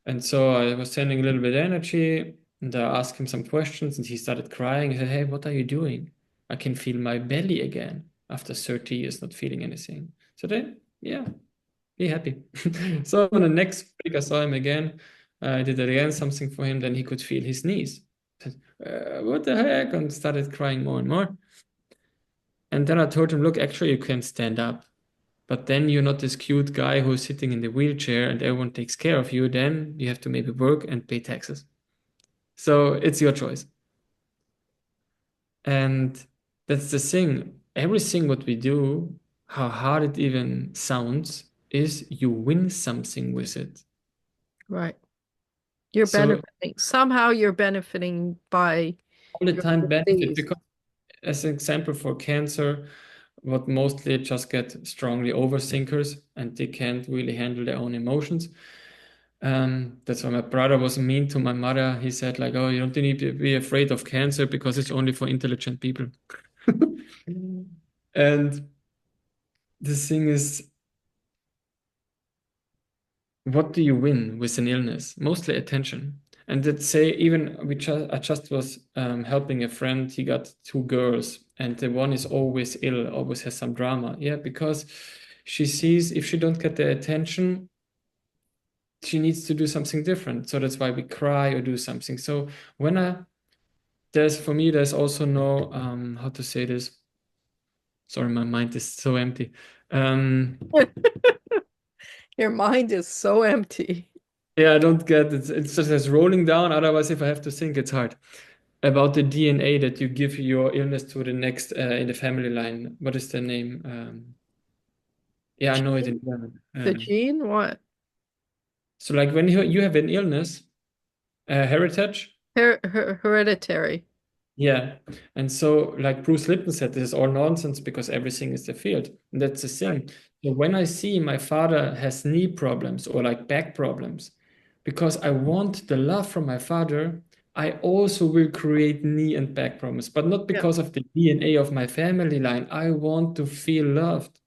And so I was sending a little bit of energy and I asked him some questions and he started crying. He said, hey, what are you doing? I can feel my belly again after 30 years not feeling anything. So then, yeah, be happy. So on the next week, I saw him again. I did again something for him. Then he could feel his knees. I said, what the heck? And started crying more and more. And then I told him, look, actually, you can stand up. But then you're not this cute guy who's sitting in the wheelchair and everyone takes care of you. Then you have to maybe work and pay taxes. So it's your choice. And that's the thing. Everything what we do, how hard it even sounds, is you win something with it. Right. You're So benefiting. Somehow you're benefiting by all the your time benefit disease. because as an example for cancer, what mostly just get strongly overthinkers and they can't really handle their own emotions. That's why my brother was mean to my mother. He said, like, oh, you don't need to be afraid of cancer because it's only for intelligent people. And the thing is, what do you win with an illness? Mostly attention. And let's say even I just was helping a friend. He got two girls, and the one is always ill, always has some drama. Yeah, because she sees if she don't get the attention, she needs to do something different. So that's why we cry or do something. So when I there's for me there's also no how to say this. Sorry, my mind is so empty. Um, Your mind is so empty. yeah, I don't get it. It's just as rolling down. Otherwise, if I have to think, it's hard. About the DNA that you give your illness to the next in the family line. What is the name? Yeah, I know it in German. The gene? What? So, like when you have an illness, heritage, Hereditary. yeah. And so, like Bruce Lipton said, this is all nonsense because everything is the field. And that's the Right. thing. So, when I see my father has knee problems or like back problems, because I want the love from my father, I also will create knee and back problems, but not Yeah. because of the DNA of my family line. I want to feel loved.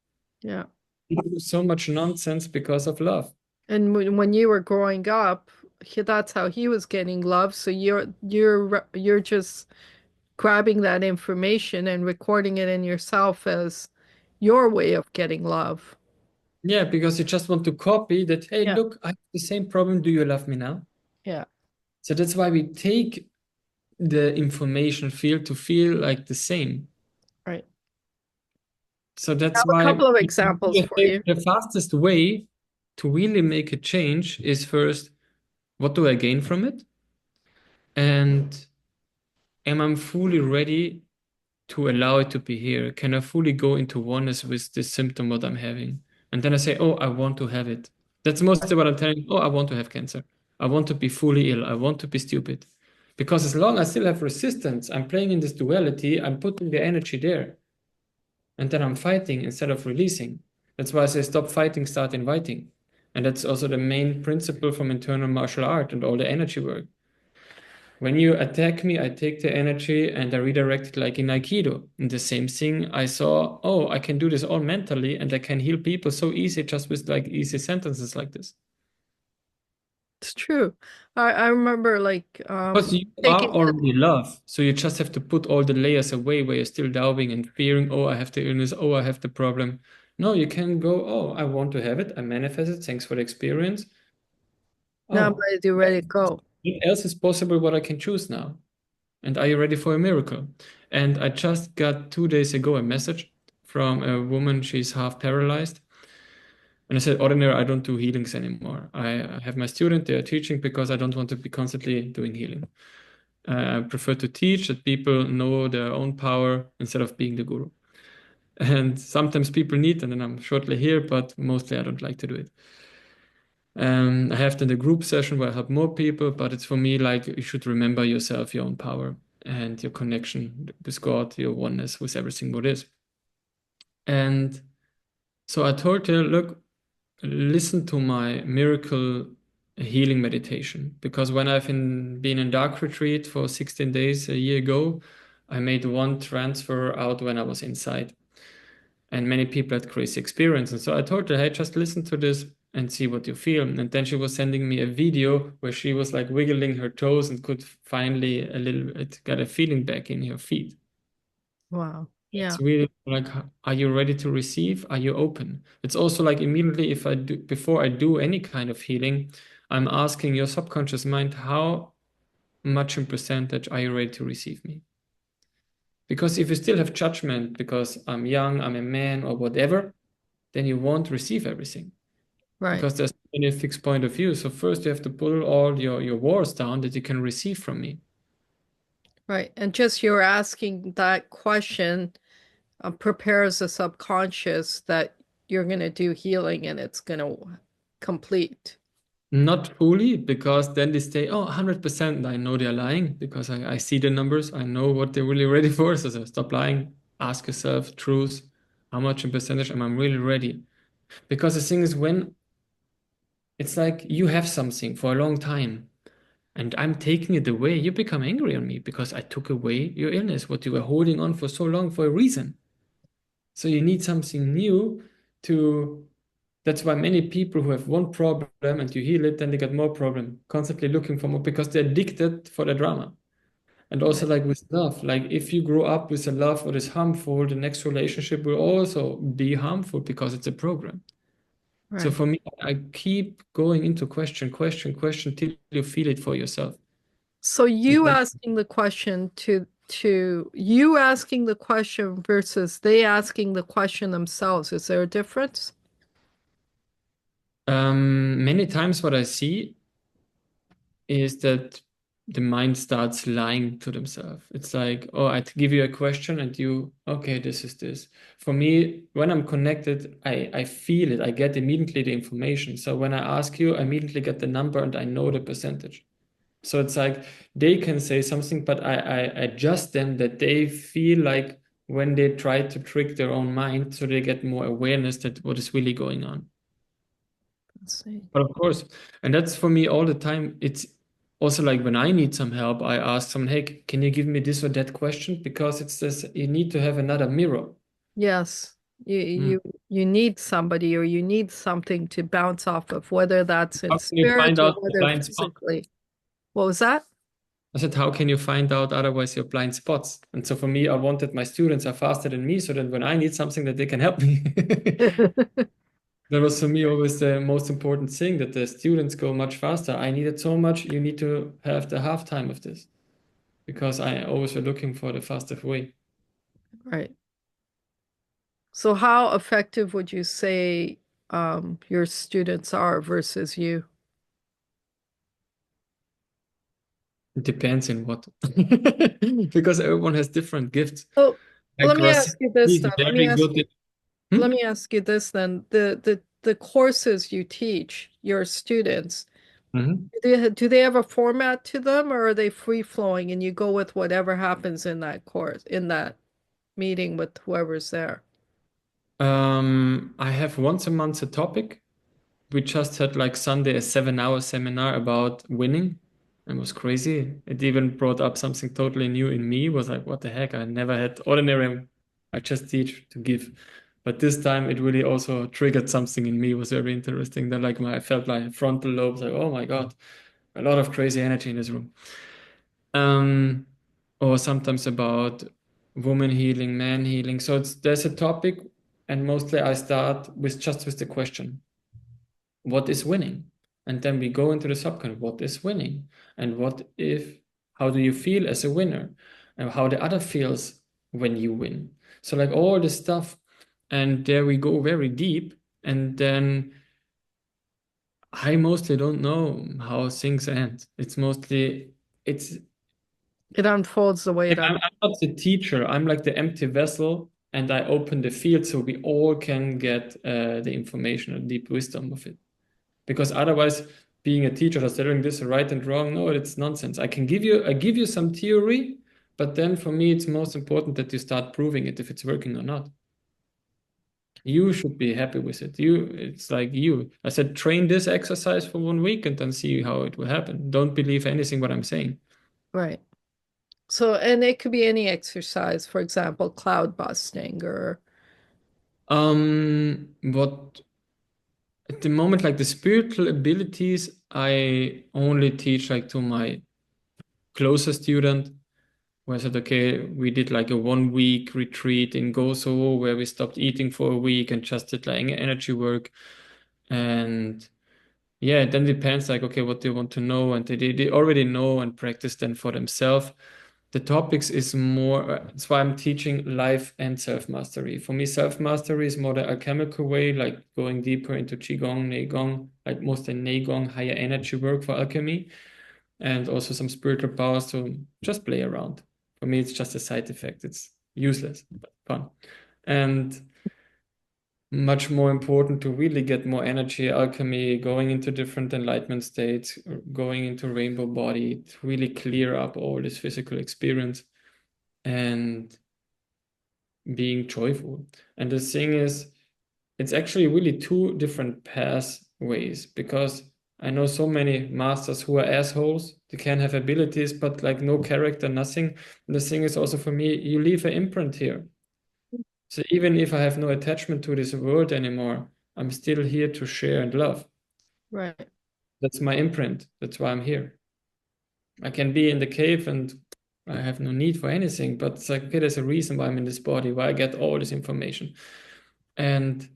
Yeah. We do so much nonsense because of love. And when you were growing up, that's how he was getting love. So you're just grabbing that information and recording it in yourself as your way of getting love. Yeah, because you just want to copy that. Hey, Yeah. look, I have the same problem. Do you love me now? Yeah. So that's why we take the information field to feel like the same. Right. So I that's have a why couple of examples for you. the fastest way to really make a change is first, what do I gain from it? And am I fully ready to allow it to be here? Can I fully go into oneness with this symptom what I'm having? And then I say, oh, I want to have it. That's mostly what I'm telling. Oh, I want to have cancer. I want to be fully ill. I want to be stupid. Because as long as I still have resistance, I'm playing in this duality, I'm putting the energy there. And then I'm fighting instead of releasing. That's why I say stop fighting, start inviting. And that's also the main principle from internal martial art and all the energy work. When you attack me, I take the energy and I redirect it like in Aikido. And the same thing I saw, oh, I can do this all mentally and I can heal people so easy just with like easy sentences like this. It's true. I remember like Because you are taking already love. So you just have to put all the layers away where you're still doubting and fearing, oh, I have the illness, oh, I have the problem. No, you can go, oh, I want to have it. I manifest it. Thanks for the experience. now I'm Oh, ready to let it go. what else is possible what I can choose now? And are you ready for a miracle? And I just got 2 days ago a message from a woman, she's half paralyzed. And I said, ordinary, I don't do healings anymore. I have my student, they are teaching because I don't want to be constantly doing healing. I prefer to teach that people know their own power instead of being the guru. And sometimes people need, and then I'm shortly here, but mostly I don't like to do it. I have then the group session where I help more people, but it's for me like you should remember yourself, your own power, and your connection with God, your oneness with everything what is. And so I told her, look, listen to my miracle healing meditation. Because when been in dark retreat for 16 days a year ago, I made one transfer out when I was inside. And many people had crazy experience. And so I told her, hey, just listen to this and see what you feel. And then she was sending me a video where she was like wiggling her toes and could finally a little bit get a feeling back in her feet. Wow. Yeah. It's really like, are you ready to receive? Are you open? It's also like immediately if I do, before I do any kind of healing, I'm asking your subconscious mind, how much in percentage are you ready to receive me? Because if you still have judgment because I'm young, I'm a man, or whatever, then you won't receive everything Right. because there's only a fixed point of view. So first you have to pull all your walls down that you can receive from me. Right. And just you're asking that question prepares the subconscious that you're going to do healing and it's going to complete. Not fully, because then they say, oh, 100%. I know they're lying because I see the numbers. I know what they're really ready for. So stop lying. Ask yourself, truth, how much in percentage am I really ready? Because the thing is, when it's like you have something for a long time and I'm taking it away, you become angry on me because I took away your illness, what you were holding on for so long for a reason. So you need something new to. That's why many people who have one problem and you heal it, then they get more problem, constantly looking for more because they're addicted for the drama. And also Right. like with love, like if you grow up with a love that is harmful, the next relationship will also be harmful because it's a program. So Right. for me, I keep going into question till you feel it for yourself. So And you asking the question to you asking the question versus they asking the question themselves, is there a difference? many times what I see is that the mind starts lying to themselves. It's like, oh, I give you a question and you, okay, this is this. For me, when I'm connected, I feel it. I get immediately the information. So when I ask you, I immediately get the number and I know the percentage. So it's like they can say something, but I adjust them that they feel like when they try to trick their own mind, so they get more awareness that what is really going on. Let's see. But of course, and that's for me all the time. It's also like when I need some help, I ask someone, hey, can you give me this or that question? Because it's this, you need to have another mirror. Yes. You Hmm. you you need somebody or you need something to bounce off of, whether that's in How can you spirit find or out the whether blind spot? physically. What was that? I said, how can you find out otherwise your blind spots? And so for me, I wanted my students are faster than me so that when I need something that they can help me. That was for me always the most important thing that the students go much faster. I need it so much, you need to have the half time of this because I always were looking for the fastest way. Right. So how effective would you say your students are versus you? It depends in what. Because everyone has different gifts. Oh, Like let me Rossi ask you this is then. very good. Let Hmm? me ask you this then. The the courses you teach your students, Mhm. do they have a format to them, or are they free flowing and you go with whatever happens in that course, in that meeting with whoever's there? I have once a month a topic. We just had like Sunday a 7 hour seminar about winning. It was crazy. It even brought up something totally new in me. It was like, what the heck? I never had ordinary. I just teach to give. But this time it really also triggered something in me. It was very interesting. That like I felt like frontal lobes, like, oh my God, a lot of crazy energy in this room. Um, or sometimes about woman healing, man healing. So there's a topic, and mostly I start with just with the question, what is winning? And then we go into the subcontent, what is winning? And what if, how do you feel as a winner? And how the other feels when you win. So like all this stuff. And there we go very deep. And then I mostly don't know how things end. It's mostly, it's, It unfolds the way yeah, it un I'm not the teacher. I'm like the empty vessel. And I open the field so we all can get the information and deep wisdom of it. Because otherwise, being a teacher just telling this right and wrong, no, it's nonsense. I give you some theory, but then for me it's most important that you start proving it if it's working or not. You should be happy with it. It's like you. I said train this exercise for 1 week and then see how it will happen. Don't believe anything what I'm saying. right. So, and it could be any exercise, for example, cloud busting or What at the moment, like the spiritual abilities, I only teach like to my closest student. Where I said, okay, we did like a 1 week retreat in Gozo where we stopped eating for a week and just did like energy work. And yeah, it then depends like, okay, what they want to know. And they already know and practice then for themselves. The topics is more, that's why I'm teaching life and self mastery. For me, self mastery is more the alchemical way, like going deeper into Qigong, Neigong, like mostly Neigong, higher energy work for alchemy and also some spiritual powers to just play around. For me, it's just a side effect. It's useless, but fun. And much more important to really get more energy, alchemy, going into different enlightenment states, going into rainbow body, to really clear up all this physical experience and being joyful. And the thing is, it's actually really two different pathways because I know so many masters who are assholes. They can have abilities, but like no character, nothing. And the thing is also for me, you leave an imprint here. So even if I have no attachment to this world anymore, I'm still here to share and love. right, That's my imprint. That's why I'm here. I can be in the cave and I have no need for anything, but it's like, okay, there's a reason why I'm in this body, why I get all this information. And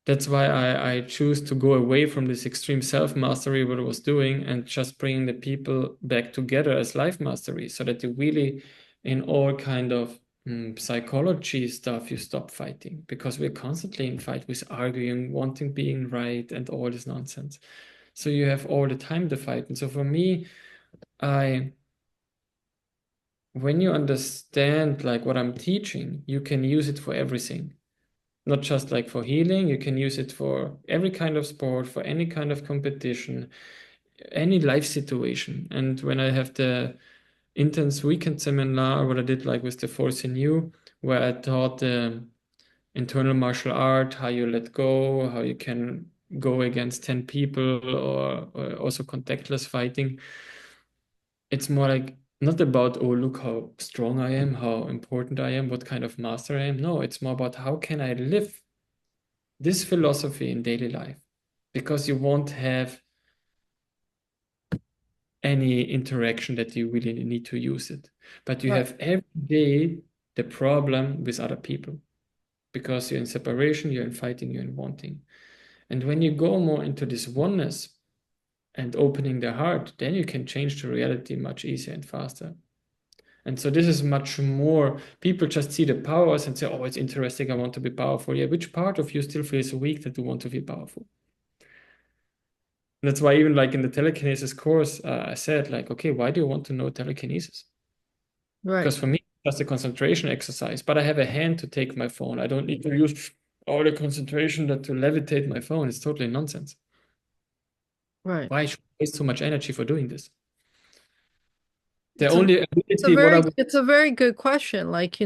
that's why I choose to go away from this extreme self-mastery, what I was doing, and just bring the people back together as life mastery so that you really, in all kind of psychology stuff, you stop fighting because we're constantly in fight with arguing, wanting being right, and all this nonsense. So you have all the time to fight. And so for me, I when you understand like what I'm teaching, you can use it for everything, not just like for healing. You can use it for every kind of sport, for any kind of competition, any life situation. And when I have the intense weekend seminar, what I did like with the Force in You, where I taught the internal martial art, how you let go, how you can go against 10 people, or also contactless fighting. It's more like not about, oh, look how strong I am, how important I am, what kind of master I am. No, it's more about how can I live this philosophy in daily life because you won't have any interaction that you really need to use it. But you right, have every day the problem with other people because you're in separation, you're in fighting, you're in wanting. And when you go more into this oneness and opening the heart, then you can change the reality much easier and faster. And so this is much more, people just see the powers and say, oh, it's interesting, I want to be powerful. Yeah, which part of you still feels weak that you want to feel powerful? That's why even like in the telekinesis course, I said like, okay, why do you want to know telekinesis? right, Because for me, it's just a concentration exercise, but I have a hand to take my phone. I don't need to use all the concentration that to levitate my phone is totally nonsense. Right. Why should I waste so much energy for doing this? The It's a only ability what I would it's a very good question. Like,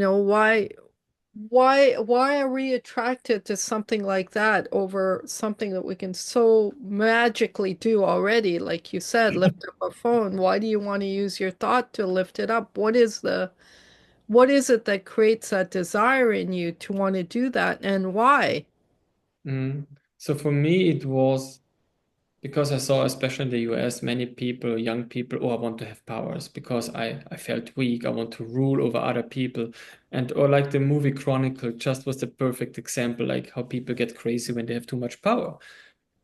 why are we attracted to something like that over something that we can so magically do already? Like you said, lift up a phone. Why do you want to use your thought to lift it up? What is it that creates that desire in you to want to do that and why? Mm. So for me, it was because I saw, especially in the US, many people, young people, oh, I want to have powers because I felt weak. I want to rule over other people. And or like the movie Chronicle just was the perfect example, like how people get crazy when they have too much power,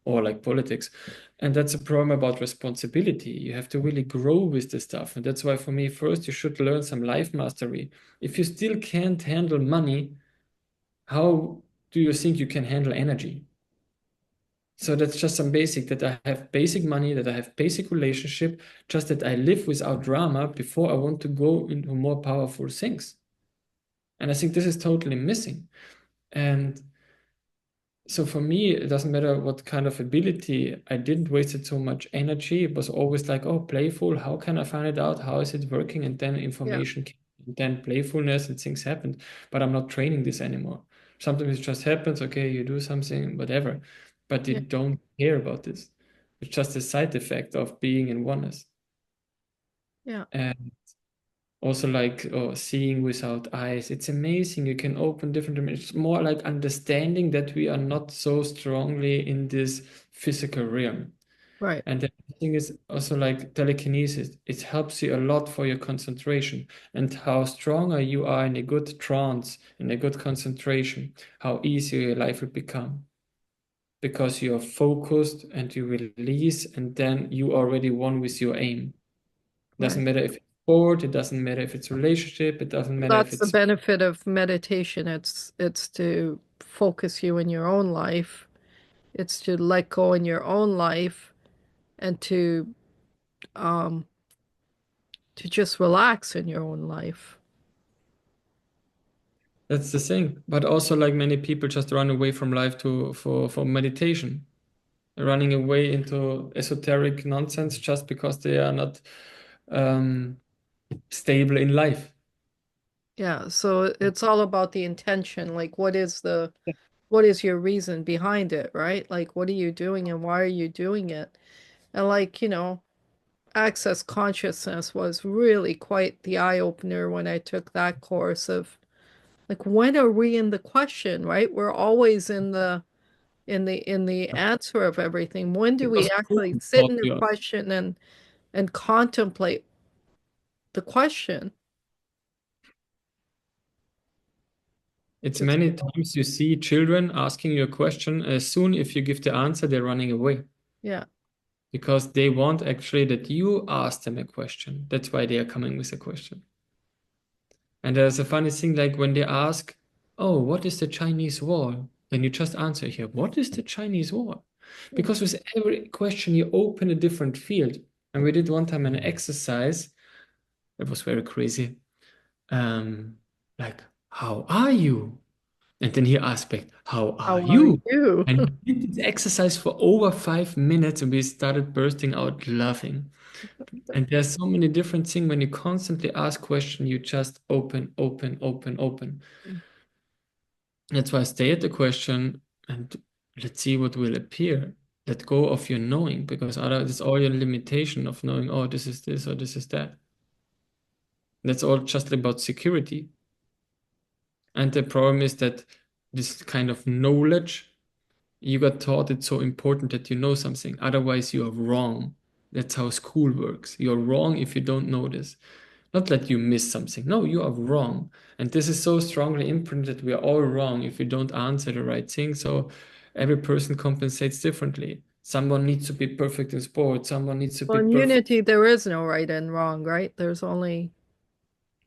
or like politics. And that's a problem about responsibility. You have to really grow with this stuff. And that's why for me, first you should learn some life mastery. If you still can't handle money, how do you think you can handle energy? So that's just some basic that I have basic money, that I have basic relationship, just that I live without drama before I want to go into more powerful things. And I think this is totally missing. And so for me, it doesn't matter what kind of ability, I didn't waste it so much energy. It was always like, oh, playful. How can I find it out? How is it working? And then Yeah, information came, and then playfulness and things happened. But I'm not training this anymore. Sometimes it just happens. Okay, you do something, whatever. But you yeah, don't care about this. It's just a side effect of being in oneness. yeah, And also like seeing without eyes. It's amazing. You can open different dimensions. It's more like understanding that we are not so strongly in this physical realm. right, And the thing is also like telekinesis. It helps you a lot for your concentration and how stronger you are in a good trance, in a good concentration, how easier your life will become. Because you are focused and you release, and then you already won with your aim. Doesn't right. matter if it's sport, it doesn't matter if it's relationship, it doesn't matter if That's the it's benefit of meditation. It's to focus you in your own life. It's to let go in your own life and um to just relax in your own life. that's the thing. But also like many people just run away from life to for meditation, running away into esoteric nonsense just because they are not um, stable in life. Yeah, so it's all about the intention. Like what is your reason behind it, right? Like what are you doing and why are you doing it? And like, access consciousness was really quite the eye opener when I took that course of like when are we in the question, right? We're always in the answer of everything. When do we Because actually Putin sit taught in the you. question and contemplate the question? It's It's many times you see children asking you a question. As soon if you give the answer, they're running away yeah, because they want actually that you ask them a question. That's why they are coming with a question. And there's a funny thing like when they ask, "Oh, what is the Chinese wall?" Then you just answer here, "What is the Chinese wall?" Because with every question you open a different field. And we did one time an exercise that was very crazy. Um, like, "How are you?" And then he asked back, "How are how are you?" you? And we did this exercise for over 5 minutes and we started bursting out laughing. And there's so many different things when you constantly ask questions, you just open, open, open, open. That's why stay at the question and let's see what will appear. Let go of your knowing because otherwise it's all your limitation of knowing, oh, this is this or this is that. That's all just about security. And the problem is that this kind of knowledge, you got taught it's so important that you know something. Otherwise, you are wrong. That's how school works. You're wrong if you don't know this. Not that you miss something. No, you are wrong. And this is so strongly imprinted. We are all wrong if we don't answer the right thing. So every person compensates differently. Someone needs to be perfect in sport. Someone needs to Well, be in perfect unity, there is no right and wrong, right? There's only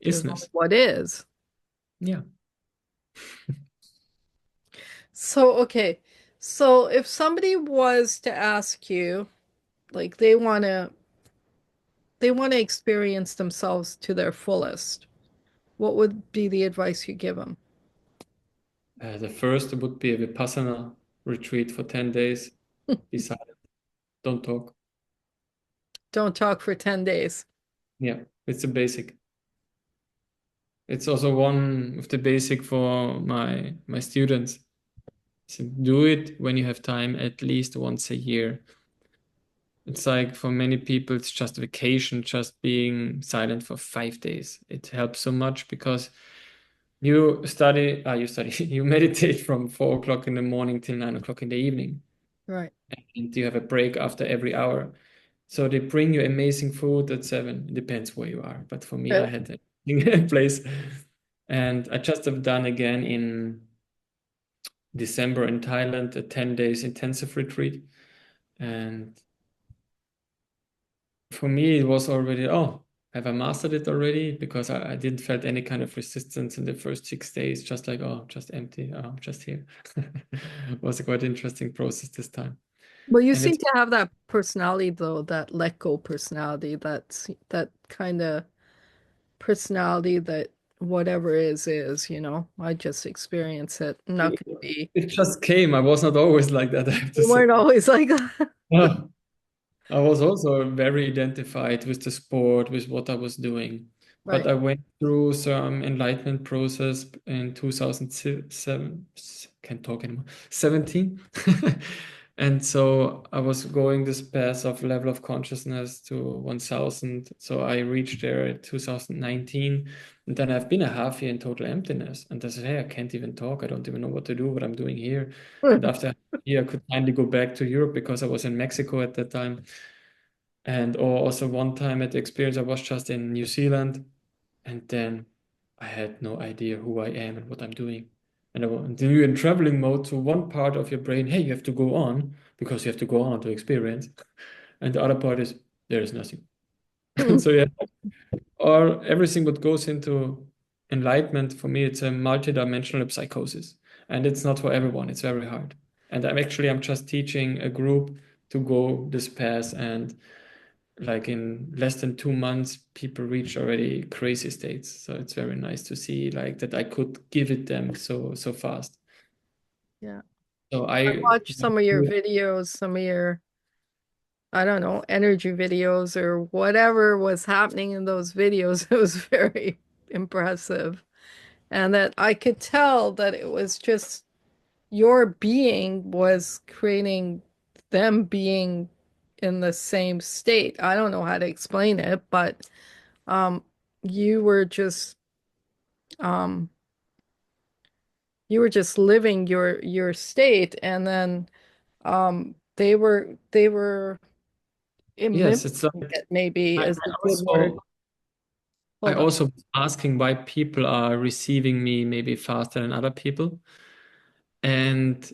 isness. what is. Yeah. So, okay. So if somebody was to ask you, like they want to experience themselves to their fullest, what would be the advice you give them? The first would be a Vipassana retreat for 10 days. Be silent, don't talk. Don't talk for 10 days. Yeah, it's a basic. It's also one of the basic for my students. So do it when you have time, at least once a year. It's like for many people, it's just vacation, just being silent for 5 days. It helps so much because you meditate from 4 o'clock in the morning till 9 o'clock in the evening, Right. and you have a break after every hour. So they bring you amazing food at 7. It depends where you are, but for me, I had a place, and I just have done again in December in Thailand a 10 days intensive retreat, and for me, it was already, oh, have I mastered it already? Because I didn't felt any kind of resistance in the first 6 days, just like, oh, just empty, oh, I'm just here. It was a quite interesting process this time. Well, you And seem it's to have that personality though, that let go personality, that kind of personality that whatever is, you know. I just experience it. I'm not gonna be. it just came. I was not always like that, I have to You say. weren't always like that. Yeah. I was also very identified with the sport, with what I was doing. But Right. I went through some enlightenment process in 2007, can't talk anymore, 17. And so I was going this path of level of consciousness to 1000. So I reached there in 2019. And then I've been a half year in total emptiness. And I said, hey, I can't even talk. I don't even know what to do, what I'm doing here. And after a year, I could finally go back to Europe because I was in Mexico at that time. And or also one time at the experience, I was just in New Zealand, and then I had no idea who I am and what I'm doing. And then you're in traveling mode to one part of your brain, hey, you have to go on because you have to go on to experience. And the other part is there is nothing. And so yeah, or everything what goes into enlightenment for me, it's a multidimensional psychosis. And it's not for everyone, it's very hard. And I'm just teaching a group to go this path, and like in less than 2 months, people reach already crazy states. So it's very nice to see like that I could give it them so fast. Yeah. So I I watched some of your videos, some of your, I don't know, energy videos or whatever was happening in those videos. It was very impressive. And that I could tell that it was just your being was creating them being in the same state. I don't know how to explain it, but um, you were just um, you were just living your state, and then they were mimicking yes, it's like it. Maybe I, is I a good word. also I Hold on. also was asking why people are receiving me maybe faster than other people, and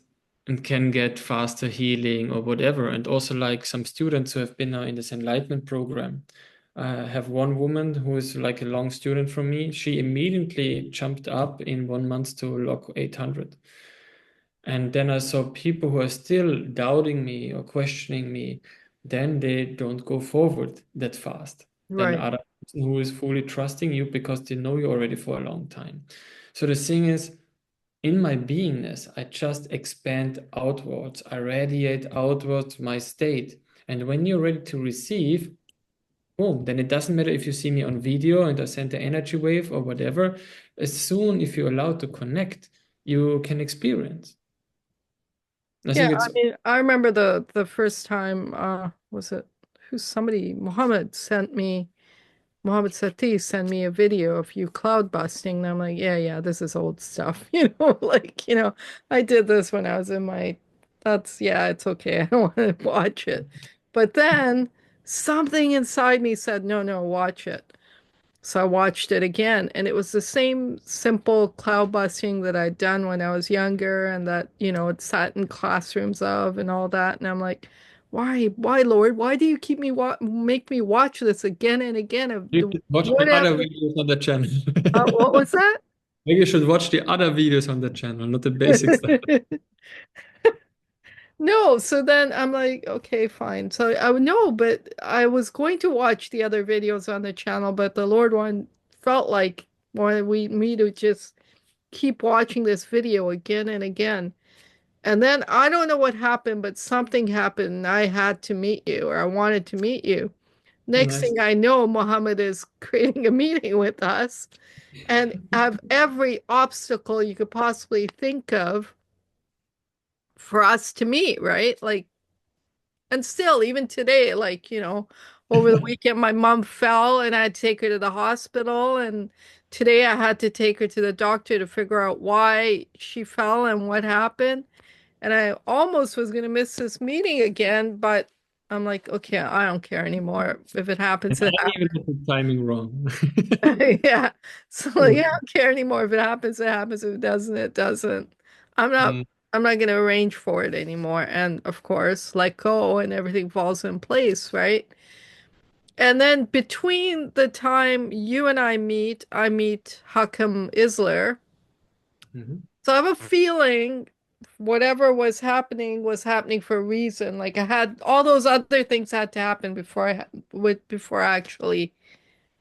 can get faster healing or whatever. And also like some students who have been now in this enlightenment program. I have one woman who is like a long student from me. She immediately jumped up in 1 month to log 800. And then I saw people who are still doubting me or questioning me, then they don't go forward that fast. Then Right. other person who is fully trusting you because they know you already for a long time. So the thing is, in my beingness, I just expand outwards. I radiate outwards my state. And when you're ready to receive, boom, then it doesn't matter if you see me on video and I send the energy wave or whatever. As soon if you're allowed to connect, you can experience. I Yeah, think I it's mean, I remember the first time, was it who somebody, Mohammed Sati sent me a video of you cloud busting. And I'm like, yeah, yeah, this is old stuff. Like, I did this when I was in my, yeah, it's okay. I don't want to watch it. But then something inside me said, no, no, watch it. So I watched it again, and it was the same simple cloud busting that I'd done when I was younger and that, it sat in classrooms of and all that. And I'm like, why, Lord? Why do you keep me make me watch this again and again of you the should watch the other whatever? videos on the channel. What was that? Maybe you should watch the other videos on the channel, not the basic stuff. No, so then I'm like, okay, fine. So I would know, but I was going to watch the other videos on the channel, but the Lord one felt like wanted me to just keep watching this video again and again. And then I don't know what happened, but something happened. And I had to meet you, or I wanted to meet you. Next Nice. thing I know, Mohammed is creating a meeting with us and have every obstacle you could possibly think of for us to meet, right? Like, and still, even today, like, over the weekend, my mom fell and I had to take her to the hospital. And today I had to take her to the doctor to figure out why she fell and what happened. And I almost was going to miss this meeting again, but I'm like, okay, I don't care anymore. If it happens, And it I even got the timing wrong. happens. Yeah. So like, I Cool. don't care anymore. If it happens, it happens. If it doesn't, it doesn't. I'm not Mm, I'm not going to arrange for it anymore. And of course, let go and everything falls in place, right? And then between the time you and I meet Hakam Isler. mhm. So I have a feeling whatever was happening for a reason. Like I had all those other things had to happen before I actually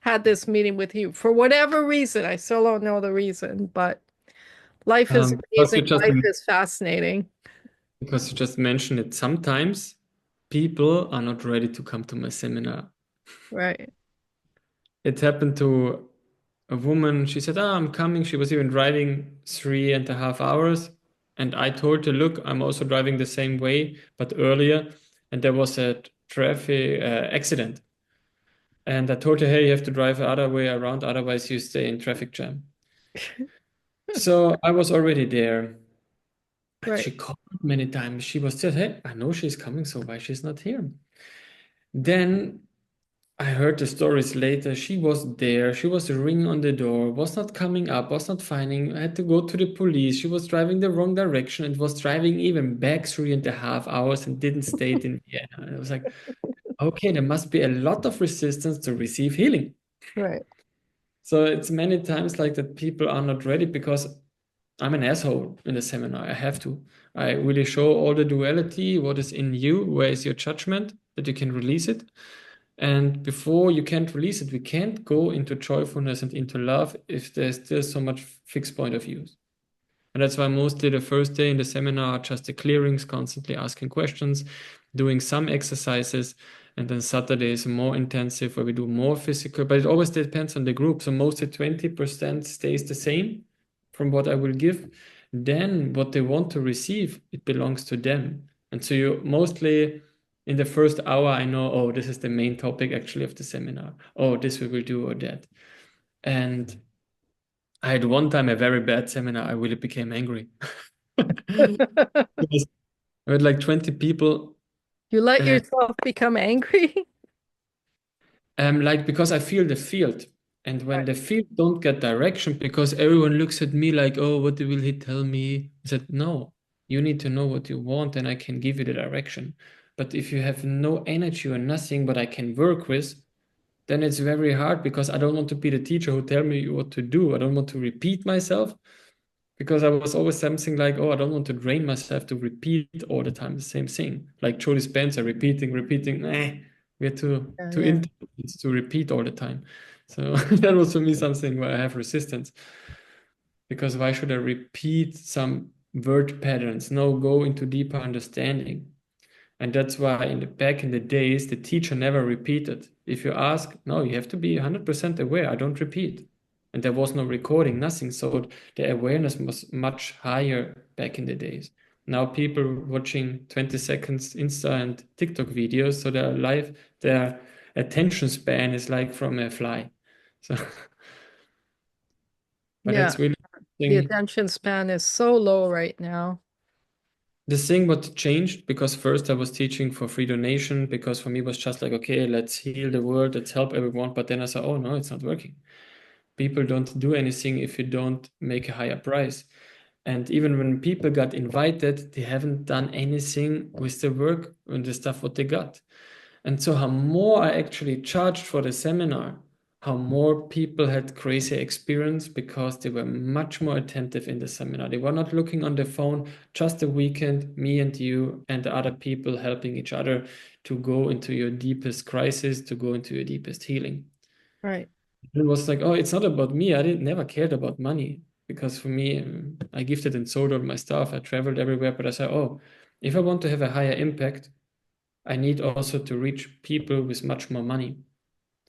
had this meeting with you. For whatever reason, I still don't know the reason, but life is Because amazing. Life is fascinating. you just mentioned it. Sometimes people are not ready to come to my seminar. Right. It happened to a woman. She said, "Ah, I'm coming." She was even driving 3.5 hours. And I told her, "Look, I'm also driving the same way, but earlier." And there was a traffic accident. And I told her, "Hey, you have to drive the other way around, otherwise you stay in traffic jam." So I was already there. And Right. she called many times. She was just, "Hey, I know she's coming, so why she's not here?" Then I heard the stories later. She was there. She was ringing on the door, was not coming up, was not finding. I had to go to the police. She was driving the wrong direction and was driving even back 3.5 hours and didn't stay in Vienna. And I was like, okay, there must be a lot of resistance to receive healing. Right. So it's many times like that people are not ready because I'm an asshole in the seminar. I have to. I really show all the duality, what is in you, where is your judgment, that you can release it. And before you can't release it, we can't go into joyfulness and into love if there's still so much fixed point of views. And that's why mostly the first day in the seminar are just the clearings, constantly asking questions, doing some exercises. And then Saturday is more intensive where we do more physical, but it always depends on the group. So mostly 20% stays the same from what I will give. Then what they want to receive, it belongs to them. And so you mostly in the first hour, I know, oh, this is the main topic actually of the seminar. Oh, this we will do or that. And I had one time a very bad seminar. I really became angry. Because I had like 20 people, You let uh, yourself become angry. like because I feel the field. And when Right. the field don't get direction, because everyone looks at me like, oh, what will he tell me? I said, no, you need to know what you want and I can give you the direction. But if you have no energy or nothing, but I can work with, then it's very hard because I don't want to be the teacher who tell me what to do. I don't want to repeat myself because I was always something like, oh, I don't want to drain myself to repeat all the time the same thing. Like Joe Dispenza repeating, repeating. We're Yeah, too yeah. intelligent to repeat all the time. So that was for me something where I have resistance because why should I repeat some word patterns? No, go into deeper understanding. And that's why back in the days, the teacher never repeated. If you ask, no, you have to be 100% aware. I don't repeat. And there was no recording, nothing. So the awareness was much higher back in the days. Now people watching 20 seconds Insta and TikTok videos, so their attention span is like from a fly. So, but Yeah. it's really The interesting. attention span is so low right now. The thing what changed because first I was teaching for free donation because for me it was just like, okay, let's heal the world, let's help everyone. But then I said, oh no, it's not working. People don't do anything if you don't make a higher price. And even when people got invited, they haven't done anything with the work and the stuff what they got. And so, how more I actually charged for the seminar, how more people had crazy experience because they were much more attentive in the seminar. They were not looking on the phone, just a weekend, me and you and the other people helping each other to go into your deepest crisis, to go into your deepest healing. Right. It was like, oh, it's not about me. I didn't never cared about money. because for me, I gifted and sold all my stuff. I traveled everywhere, but I said, oh, if I want to have a higher impact, I need also to reach people with much more money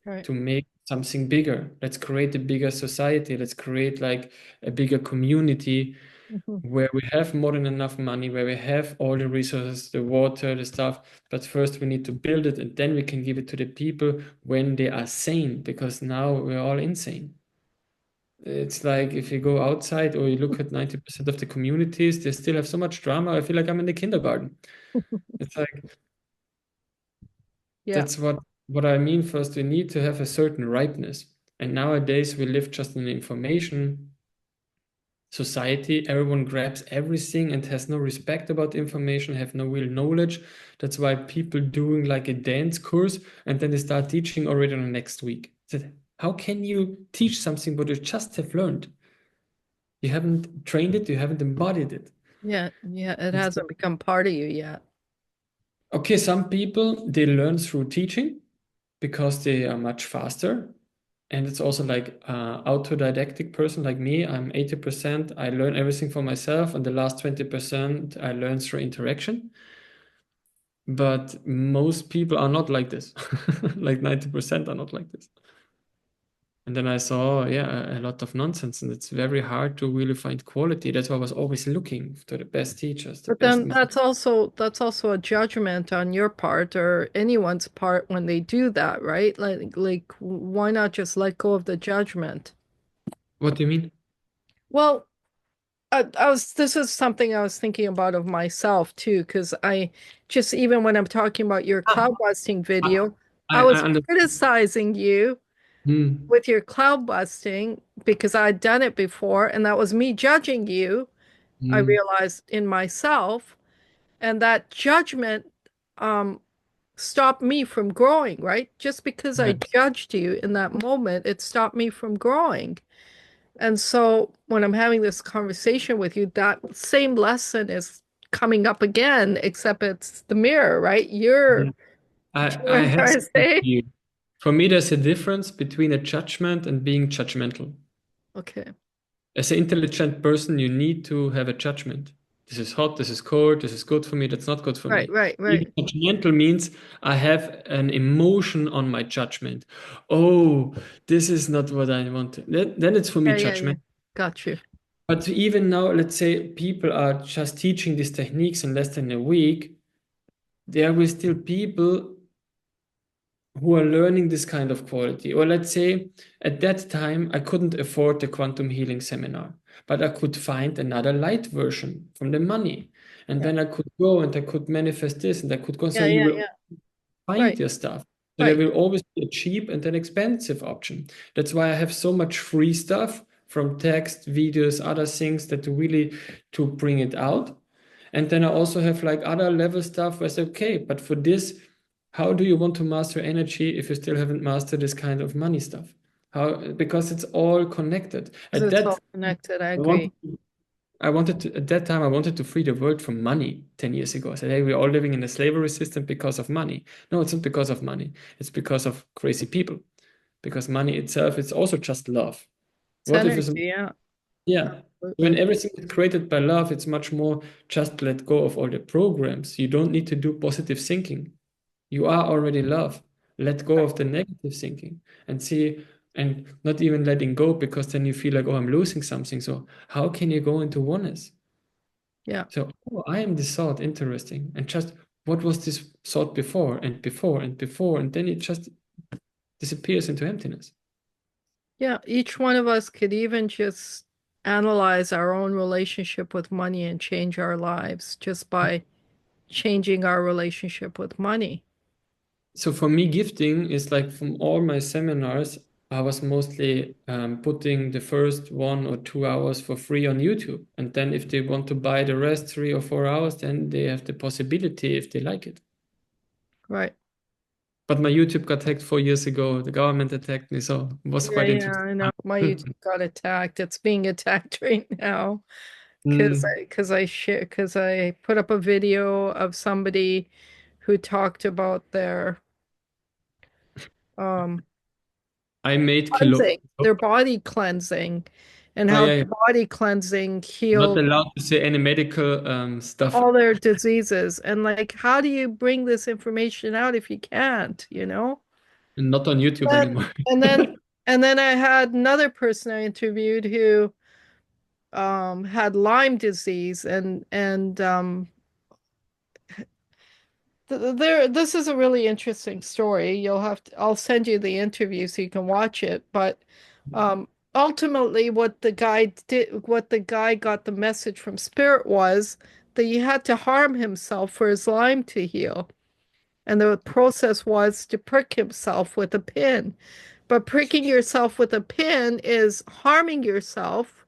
Right. to make something bigger. Let's create a bigger society. Let's create like a bigger community Mhm. where we have more than enough money, where we have all the resources, the water, the stuff. But first we need to build it and then we can give it to the people when they are sane, because now we're all insane. It's like if you go outside or you look at 90% of the communities, they still have so much drama. I feel like I'm in the kindergarten. It's like Yeah. that's what I mean. First, we need to have a certain ripeness. And nowadays we live just in an information society. Everyone grabs everything and has no respect about information, have no real knowledge. That's why people doing like a dance course and then they start teaching already on the next week. How can you teach something what you just have learned? You haven't trained it, you haven't embodied it. Yeah. Yeah. It It's hasn't become part of you yet. okay, some people they learn through teaching because they are much faster. And it's also like autodidactic person like me. I'm 80%. I learn everything for myself, and the last 20% I learn through interaction. But most people are not like this. Like 90% are not like this. And then I saw, yeah, a lot of nonsense, and it's very hard to really find quality. That's why I was always looking to the best teachers, the But best then masters. that's also a judgment on your part or anyone's part when they do that, right? Like why not just let go of the judgment? What do you mean? Well, I was this is something I was thinking about of myself too, because I just even when I'm talking about your Ah, cloud busting I, video, I I was understand. criticizing you Hmm. with your cloud busting because I'd done it before, and that was me judging you. I Hmm. realized in myself, and that judgment um stopped me from growing, right? Just because I Yeah. judged you in that moment, it stopped me from growing. And so when I'm having this conversation with you, that same lesson is coming up again, except it's the mirror, right? You're, Yeah. you know what I I'm have trying to something for say? you. For me, there's a difference between a judgment and being judgmental. Okay. As an intelligent person, you need to have a judgment. This is hot, this is cold, this is good for me, that's not good for Right, me. right, Being right. judgmental means I have an emotion on my judgment. Oh, this is not what I want. Then it's for me Yeah, yeah, yeah. judgment. Got you. But even now, let's say people are just teaching these techniques in less than a week, there will still people who are learning this kind of quality. Or let's say at that time, I couldn't afford the quantum healing seminar, but I could find another light version from the money. And Yeah, then I could go and I could manifest this and I could go. So yeah, you yeah, will yeah. find Right, your stuff. So there right. will always be a cheap and an expensive option. That's why I have so much free stuff from text, videos, other things that really to bring it out. And then I also have like other level stuff where I say, okay, but for this, how do you want to master energy if you still haven't mastered this kind of money stuff? How, because it's all connected. Because At it's that, all connected. I I agree. wanted I wanted to, at that time, I wanted to free the world from money 10 years ago. I said, hey, we're all living in a slavery system because of money. No, it's not because of money. It's because of crazy people. Because money itself is also just love. It's What if energy. it's, Yeah, yeah. When absolutely. everything is created by love, it's much more just let go of all the programs. You don't need to do positive thinking. You are already love. Let go Right. of the negative thinking and see, and not even letting go because then you feel like, oh, I'm losing something. So, how can you go into oneness? Yeah, So, oh, I am this thought, interesting. And just what was this thought before and before and before? And then it just disappears into emptiness. yeah. Each one of us could even just analyze our own relationship with money and change our lives just by changing our relationship with money. So, for me, gifting is like from all my seminars, I was mostly putting the first 1 or 2 hours for free on YouTube. And then, if they want to buy the rest 3 or 4 hours, then they have the possibility if they like it. Right. But my YouTube got hacked 4 years ago. The government attacked me, so it was Yeah, quite yeah, interesting. I know. My YouTube got attacked. It's being attacked right now Mm. because I put up a video of somebody who talked about their um I made cleansing, their body cleansing. and Oh how yeah, the yeah. body cleansing Not healed allowed to say any medical stuff. all their diseases. And like, how do you bring this information out if you can't, you know? Not on YouTube And anymore. and then and then I had another person I interviewed who had Lyme disease and there this is a really interesting story. I'll send you the interview so you can watch it. But ultimately what the guy got the message from spirit was that he had to harm himself for his Lyme to heal. And the process was to prick himself with a pin. But pricking yourself with a pin is harming yourself.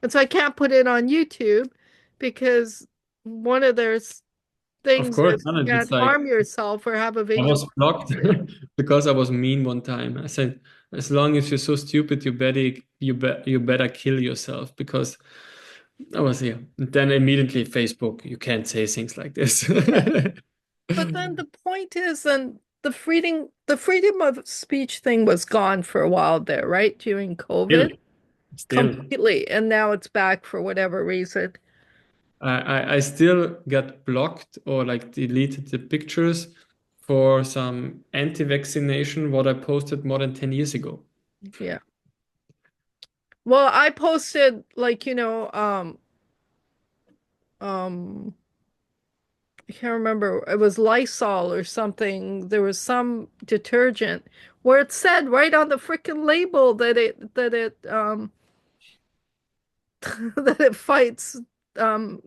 And so I can't put it on YouTube because one of their Of things course, is you not. It's can't like harm yourself or have a I video was blocked conference. because I was mean one time. I said, as long as you're so stupid, you better kill yourself because I was here. And then immediately Facebook, you can't say things like this. Yeah. But then the point is, then the freedom of speech thing was gone for a while there, right? During Still, COVID, still, completely. And now it's back for whatever reason. I still got blocked or like deleted the pictures for some anti-vaccination what I posted more than 10 years ago. Yeah. Well, I posted like, um, I can't remember. It was Lysol or something. There was some detergent where it said right on the freaking label that it fights um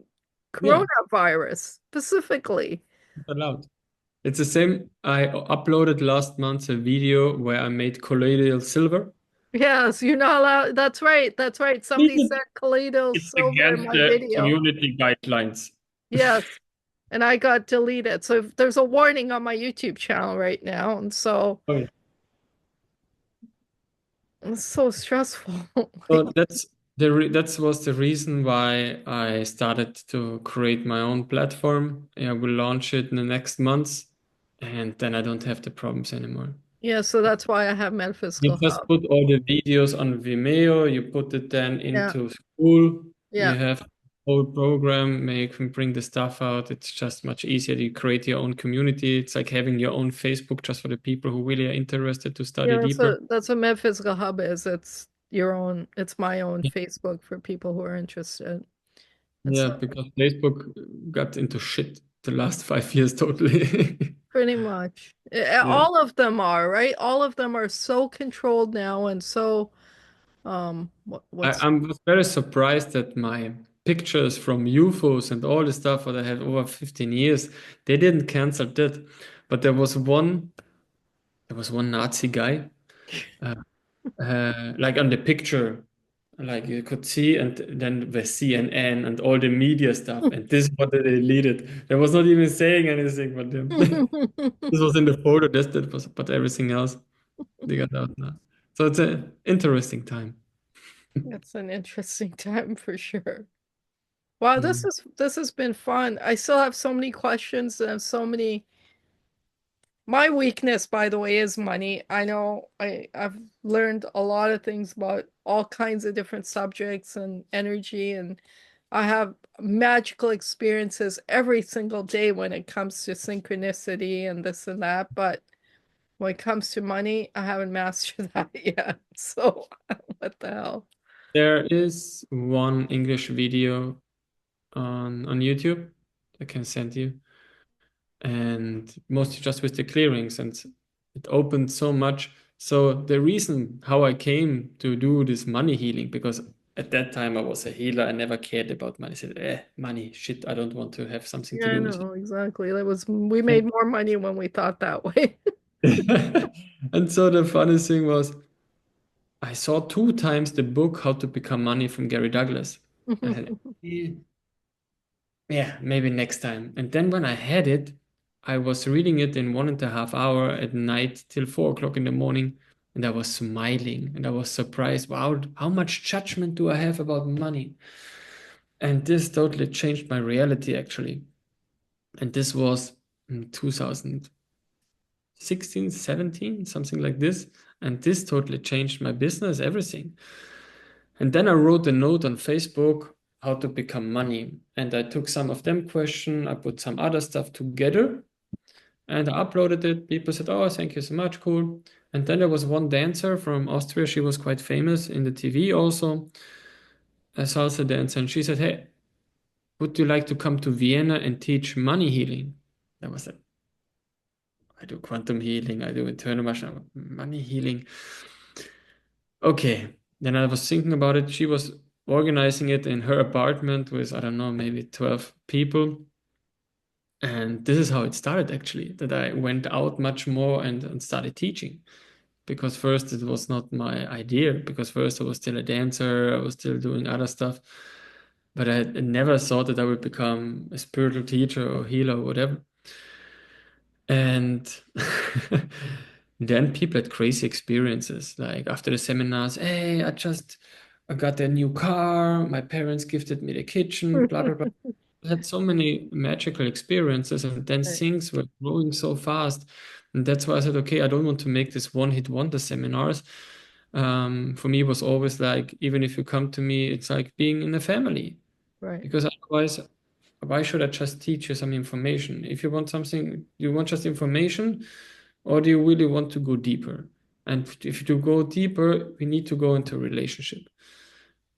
Yeah, coronavirus specifically. allowed. It's the same. I uploaded last month a video where I made colloidal silver. Yes, you're not allowed. That's right. That's right. Somebody said colloidal It's silver in against my the video. community guidelines. Yes. And I got deleted. So there's a warning on my YouTube channel right now. And so Okay. it's so stressful. So that was the reason why I started to create my own platform. I will launch it in the next months, and then I don't have the problems anymore. Yeah, so that's why I have You Metaphysical just Hub. put all the videos on Vimeo, you put it then Yeah, into school, yeah. you have a whole program, you can bring the stuff out. It's just much easier. You create your own community. It's like having your own Facebook just for the people who really are interested to study Yeah, deeper. that's what Metaphysical Hub is. It's my own Yeah, Facebook for people who are interested. And yeah, so because Facebook got into shit the last 5 years totally. pretty much Yeah. all of them are, right? All of them are so controlled now and so what's I was very surprised that my pictures from UFOs and all the stuff that I had over 15 years, they didn't cancel that. But there was one Nazi guy, uh, like on the picture, like you could see, and then the CNN and all the media stuff, and this is what they deleted. There was not even saying anything, but this was in the photo. That was, but everything else they got out now. So it's an interesting time. It's an interesting time for sure. Wow, Mm. this has been fun. I still have so many questions and so many. My weakness, by the way, is money. I know I've learned a lot of things about all kinds of different subjects and energy, and I have magical experiences every single day when it comes to synchronicity and this and that. But when it comes to money, I haven't mastered that yet. So what the hell? There is one English video on YouTube I can send you, and mostly just with the clearings, and it opened so much. So the reason how I came to do this money healing, because at that time I was a healer, I never cared about money. I said, money, shit, I don't want to have something Yeah, to I do with know exactly. We it. made more money when we thought that way. And so the funny thing was, I saw 2 times the book How to Become Money from Gary Douglas. I said, yeah, maybe next time. And then when I had it, I was reading it in 1.5 hour at night till 4 o'clock in the morning. And I was smiling and I was surprised. Wow, how much judgment do I have about money? And this totally changed my reality, actually. And this was in 2016, 17, something like this. And this totally changed my business, everything. And then I wrote a note on Facebook how to become money. And I took some of them question, I put some other stuff together and I uploaded it. People said, "Oh, thank you so much, cool." And then there was one dancer from Austria. She was quite famous in the TV also, a salsa dancer. And she said, "Hey, would you like to come to Vienna and teach money healing?" I was like, "I do quantum healing, I do internal money healing." Okay. Then I was thinking about it. She was organizing it in her apartment with, I don't know, maybe 12 people. And this is how it started actually, that I went out much more and started teaching. Because first it was not my idea, because first I was still a dancer, I was still doing other stuff. But I never thought that I would become a spiritual teacher or healer or whatever. And then people had crazy experiences. Like after the seminars, hey, I got a new car, my parents gifted me the kitchen, blah blah blah. I had so many magical experiences, and then Right, things were growing so fast. And that's why I said, okay, I don't want to make this one-hit wonder seminars. For me, it was always like, even if you come to me, it's like being in a family. right, Because otherwise, why should I just teach you some information? If you want something, you want just information, or do you really want to go deeper? And if you go deeper, we need to go into a relationship.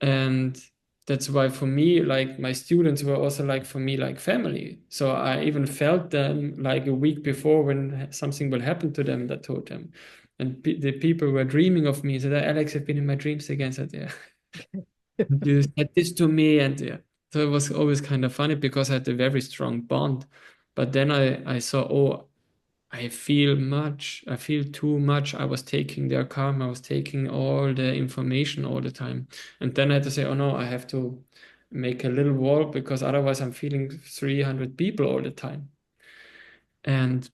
And that's why for me, like my students were also like for me, like family. So I even felt them like a week before when something will happen to them that told them. And the people were dreaming of me. Said, "Alex, I've been in my dreams again." I said, "Yeah, you said this to me." And yeah, so it was always kind of funny because I had a very strong bond. But then I saw, oh, I feel too much. I was taking their karma, I was taking all the information all the time. And then I had to say, oh no, I have to make a little wall because otherwise I'm feeling 300 people all the time. And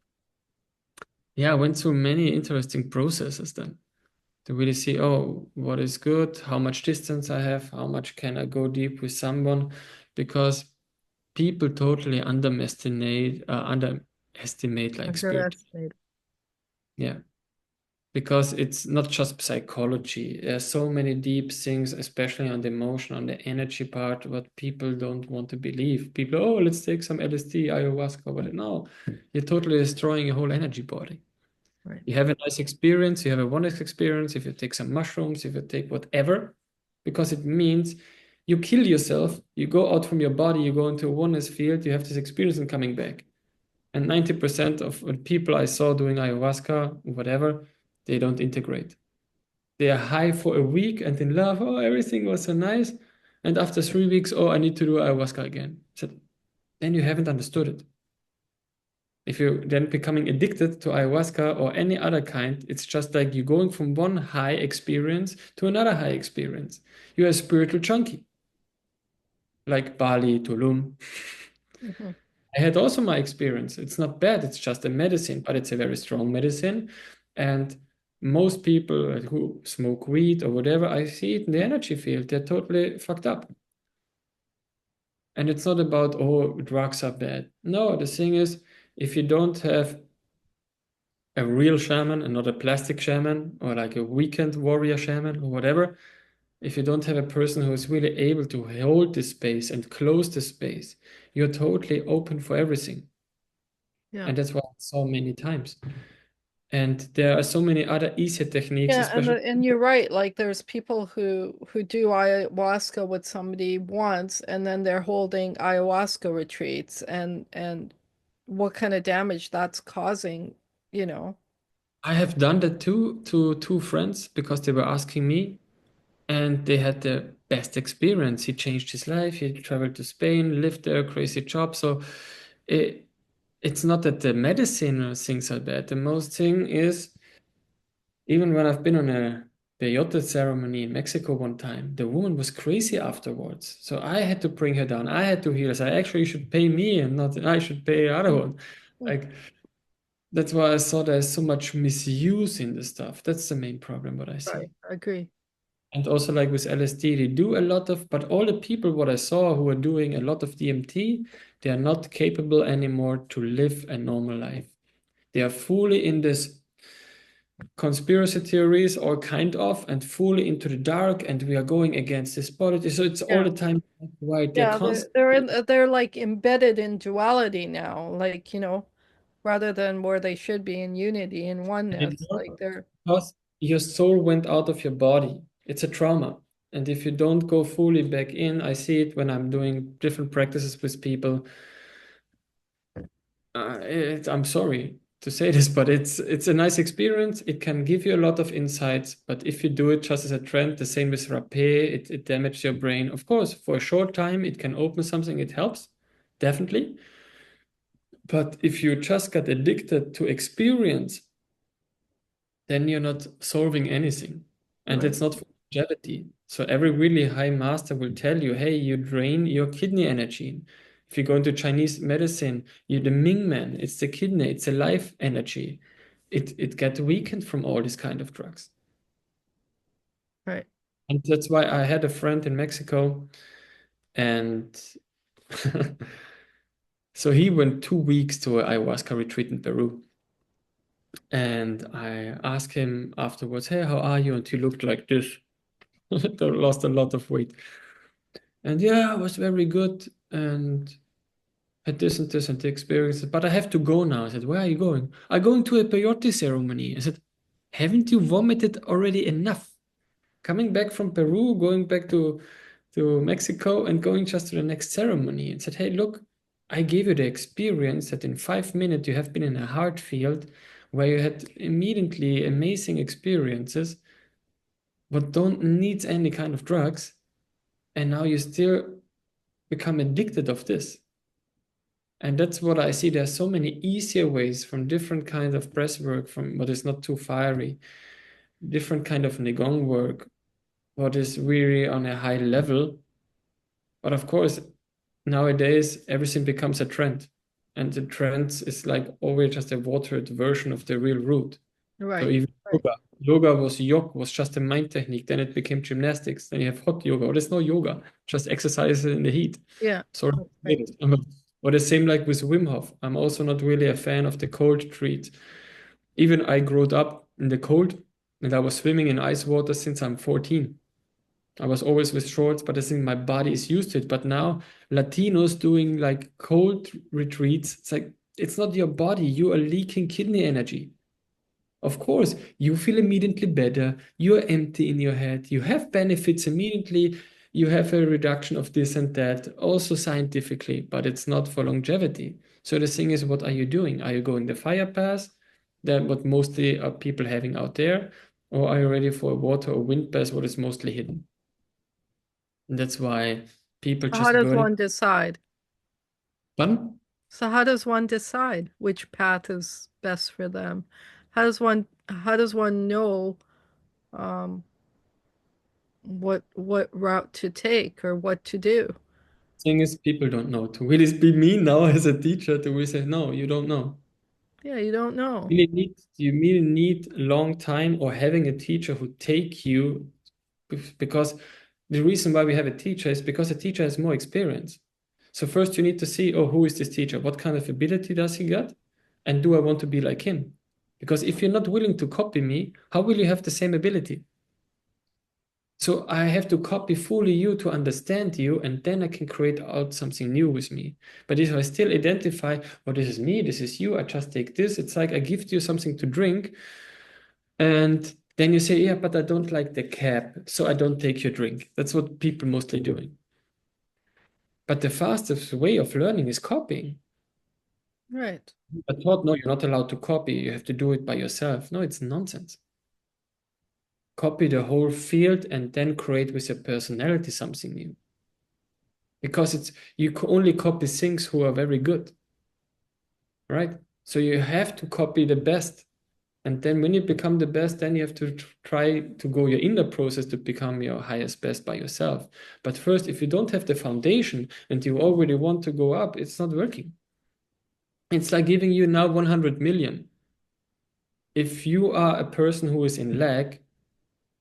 yeah, I went through many interesting processes then to really see, oh, what is good, how much distance I have, how much can I go deep with someone, because people totally underestimate like spirit. underestimated. Yeah. Because it's not just psychology. There's so many deep things, especially on the emotion, on the energy part, what people don't want to believe. People, oh, let's take some LSD, ayahuasca, but no, you're totally destroying your whole energy body. Right. You have a nice experience, you have a wonderful experience if you take some mushrooms, if you take whatever, because it means you kill yourself, you go out from your body, you go into a oneness field, you have this experience and coming back. And 90% of people I saw doing ayahuasca, whatever, they don't integrate. They are high for a week and in love. Oh, everything was so nice. And after 3 weeks, oh, I need to do ayahuasca again. So then you haven't understood it. If you're then becoming addicted to ayahuasca or any other kind, it's just like you're going from one high experience to another high experience. You're a spiritual junkie, like Bali, Tulum. Mhm. I had also my experience. It's not bad. It's just a medicine, but it's a very strong medicine. And most people who smoke weed or whatever, I see it in the energy field. They're totally fucked up. And it's not about, oh, drugs are bad. No, the thing is, if you don't have a real shaman and not a plastic shaman or like a weekend warrior shaman or whatever, if you don't have a person who is really able to hold the space and close the space, you're totally open for everything. Yeah. And that's why I saw many times. And there are so many other easier techniques, Yeah, especially. and you're right. Like there's people who do ayahuasca with somebody once, and then they're holding ayahuasca retreats, and what kind of damage that's causing, you know. I have done that too to two friends because they were asking me and they had the best experience. He changed his life, he traveled to Spain, lived there, crazy job. So it, it's not that the medicine or things are bad. The most thing is, even when I've been on a peyote ceremony in Mexico one time, the woman was crazy afterwards. So I had to bring her down. I had to heal her. So actually, you should pay me and not I should pay the other Mm. one. Mm. Like that's why I saw there's so much misuse in the stuff. That's the main problem what I Right, see. I agree. And also like with LSD, they do a lot of, but all the people what I saw who are doing a lot of DMT, they are not capable anymore to live a normal life. They are fully in this conspiracy theories, all kind of, and fully into the dark, and we are going against this polity. So it's all Yeah. the time right. They're Yeah, constantly they're like embedded in duality now, like, rather than where they should be in unity and oneness. Like they're because your soul went out of your body. It's a trauma. And if you don't go fully back in, I see it when I'm doing different practices with people. I'm sorry to say this, but it's a nice experience. It can give you a lot of insights, but if you do it just as a trend, the same with rapé, it damages your brain. Of course, for a short time, it can open something, it helps, definitely. But if you just got addicted to experience, then you're not solving anything. And right, it's not for longevity. So every really high master will tell you, hey, you drain your kidney energy. If you go into Chinese medicine, you the Ming Man, it's the kidney, it's a life energy. It gets weakened from all these kind of drugs. right. And that's why I had a friend in Mexico and so he went 2 weeks to an ayahuasca retreat in Peru. And I asked him afterwards, hey, how are you? And he looked like this. Lost a lot of weight. And yeah, I was very good and had this and the experiences. But I have to go now. I said, where are you going? I'm going to a peyote ceremony. I said, haven't you vomited already enough? Coming back from Peru, going back to Mexico and going just to the next ceremony. And said, hey, look, I gave you the experience that in 5 minutes you have been in a heart field where you had immediately amazing experiences, but don't need any kind of drugs. And now you still become addicted of this. And that's what I see. There's so many easier ways from different kinds of breath work, from what is not too fiery, different kind of Qigong work, what is really on a high level. But of course, nowadays everything becomes a trend. And the trend is like always just a watered version of the real root. So Right. even Right. yoga was just a mind technique. Then it became gymnastics. Then you have hot yoga. Or there's no yoga, just exercise in the heat. Yeah. Sorry, Right. Right. or the same like with Wim Hof. I'm also not really a fan of the cold treat. Even I grew up in the cold, and I was swimming in ice water since I'm 14. I was always with shorts, but I think my body is used to it. But now Latinos doing like cold retreats, it's like it's not your body. You are leaking kidney energy. Of course, you feel immediately better. You're empty in your head. You have benefits immediately. You have a reduction of this and that, also scientifically, but it's not for longevity. So the thing is, what are you doing? Are you going the fire path, that what mostly are people having out there, or are you ready for a water or wind path, what is mostly hidden? And that's why people So how just does burning. one decide? Pardon? So how does one decide which path is best for them? How does one know um what route to take or what to do? Thing is, people don't know. To really be me now as a teacher, to really say, no, you don't know. Yeah, you don't know. You really need a long time or having a teacher who take you because the reason why we have a teacher is because a teacher has more experience. So first you need to see, oh, who is this teacher? What kind of ability does he get? And do I want to be like him? Because if you're not willing to copy me, how will you have the same ability? So I have to copy fully you to understand you, and then I can create out something new with me. But if I still identify, oh, this is me, this is you, I just take this, it's like I gift you something to drink, and then you say, yeah, but I don't like the cap, so I don't take your drink. That's what people mostly doing. But the fastest way of learning is copying. Right. I thought, no, you're not allowed to copy, you have to do it by yourself. No, it's nonsense. Copy the whole field and then create with your personality something new. Because it's you only copy things who are very good, right? So you have to copy the best. And then when you become the best, then you have to try to go your inner process to become your highest best by yourself. But first, if you don't have the foundation and you already want to go up, it's not working. It's like giving you now 100 million. If you are a person who is in lack,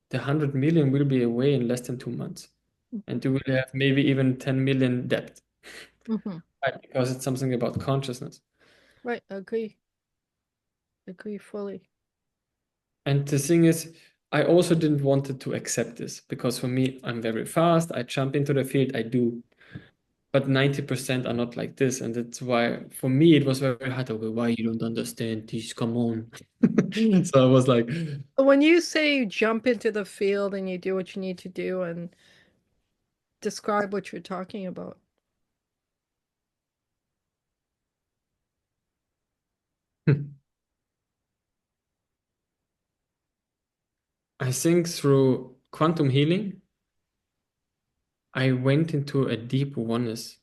the 100 million will be away in less than 2 months. And you will have maybe even 10 million debt, Hmm. right? Because it's something about consciousness. Right. Agree. Agree fully. And the thing is, I also didn't wanted to accept this because for me, I'm very fast. I jump into the field, I do. But 90% are not like this. And that's why for me it was very hard. Okay, why you don't understand this? Come on. So I was like, When you say you jump into the field and you do what you need to do and describe what you're talking about. I think through quantum healing, I went into a deep oneness.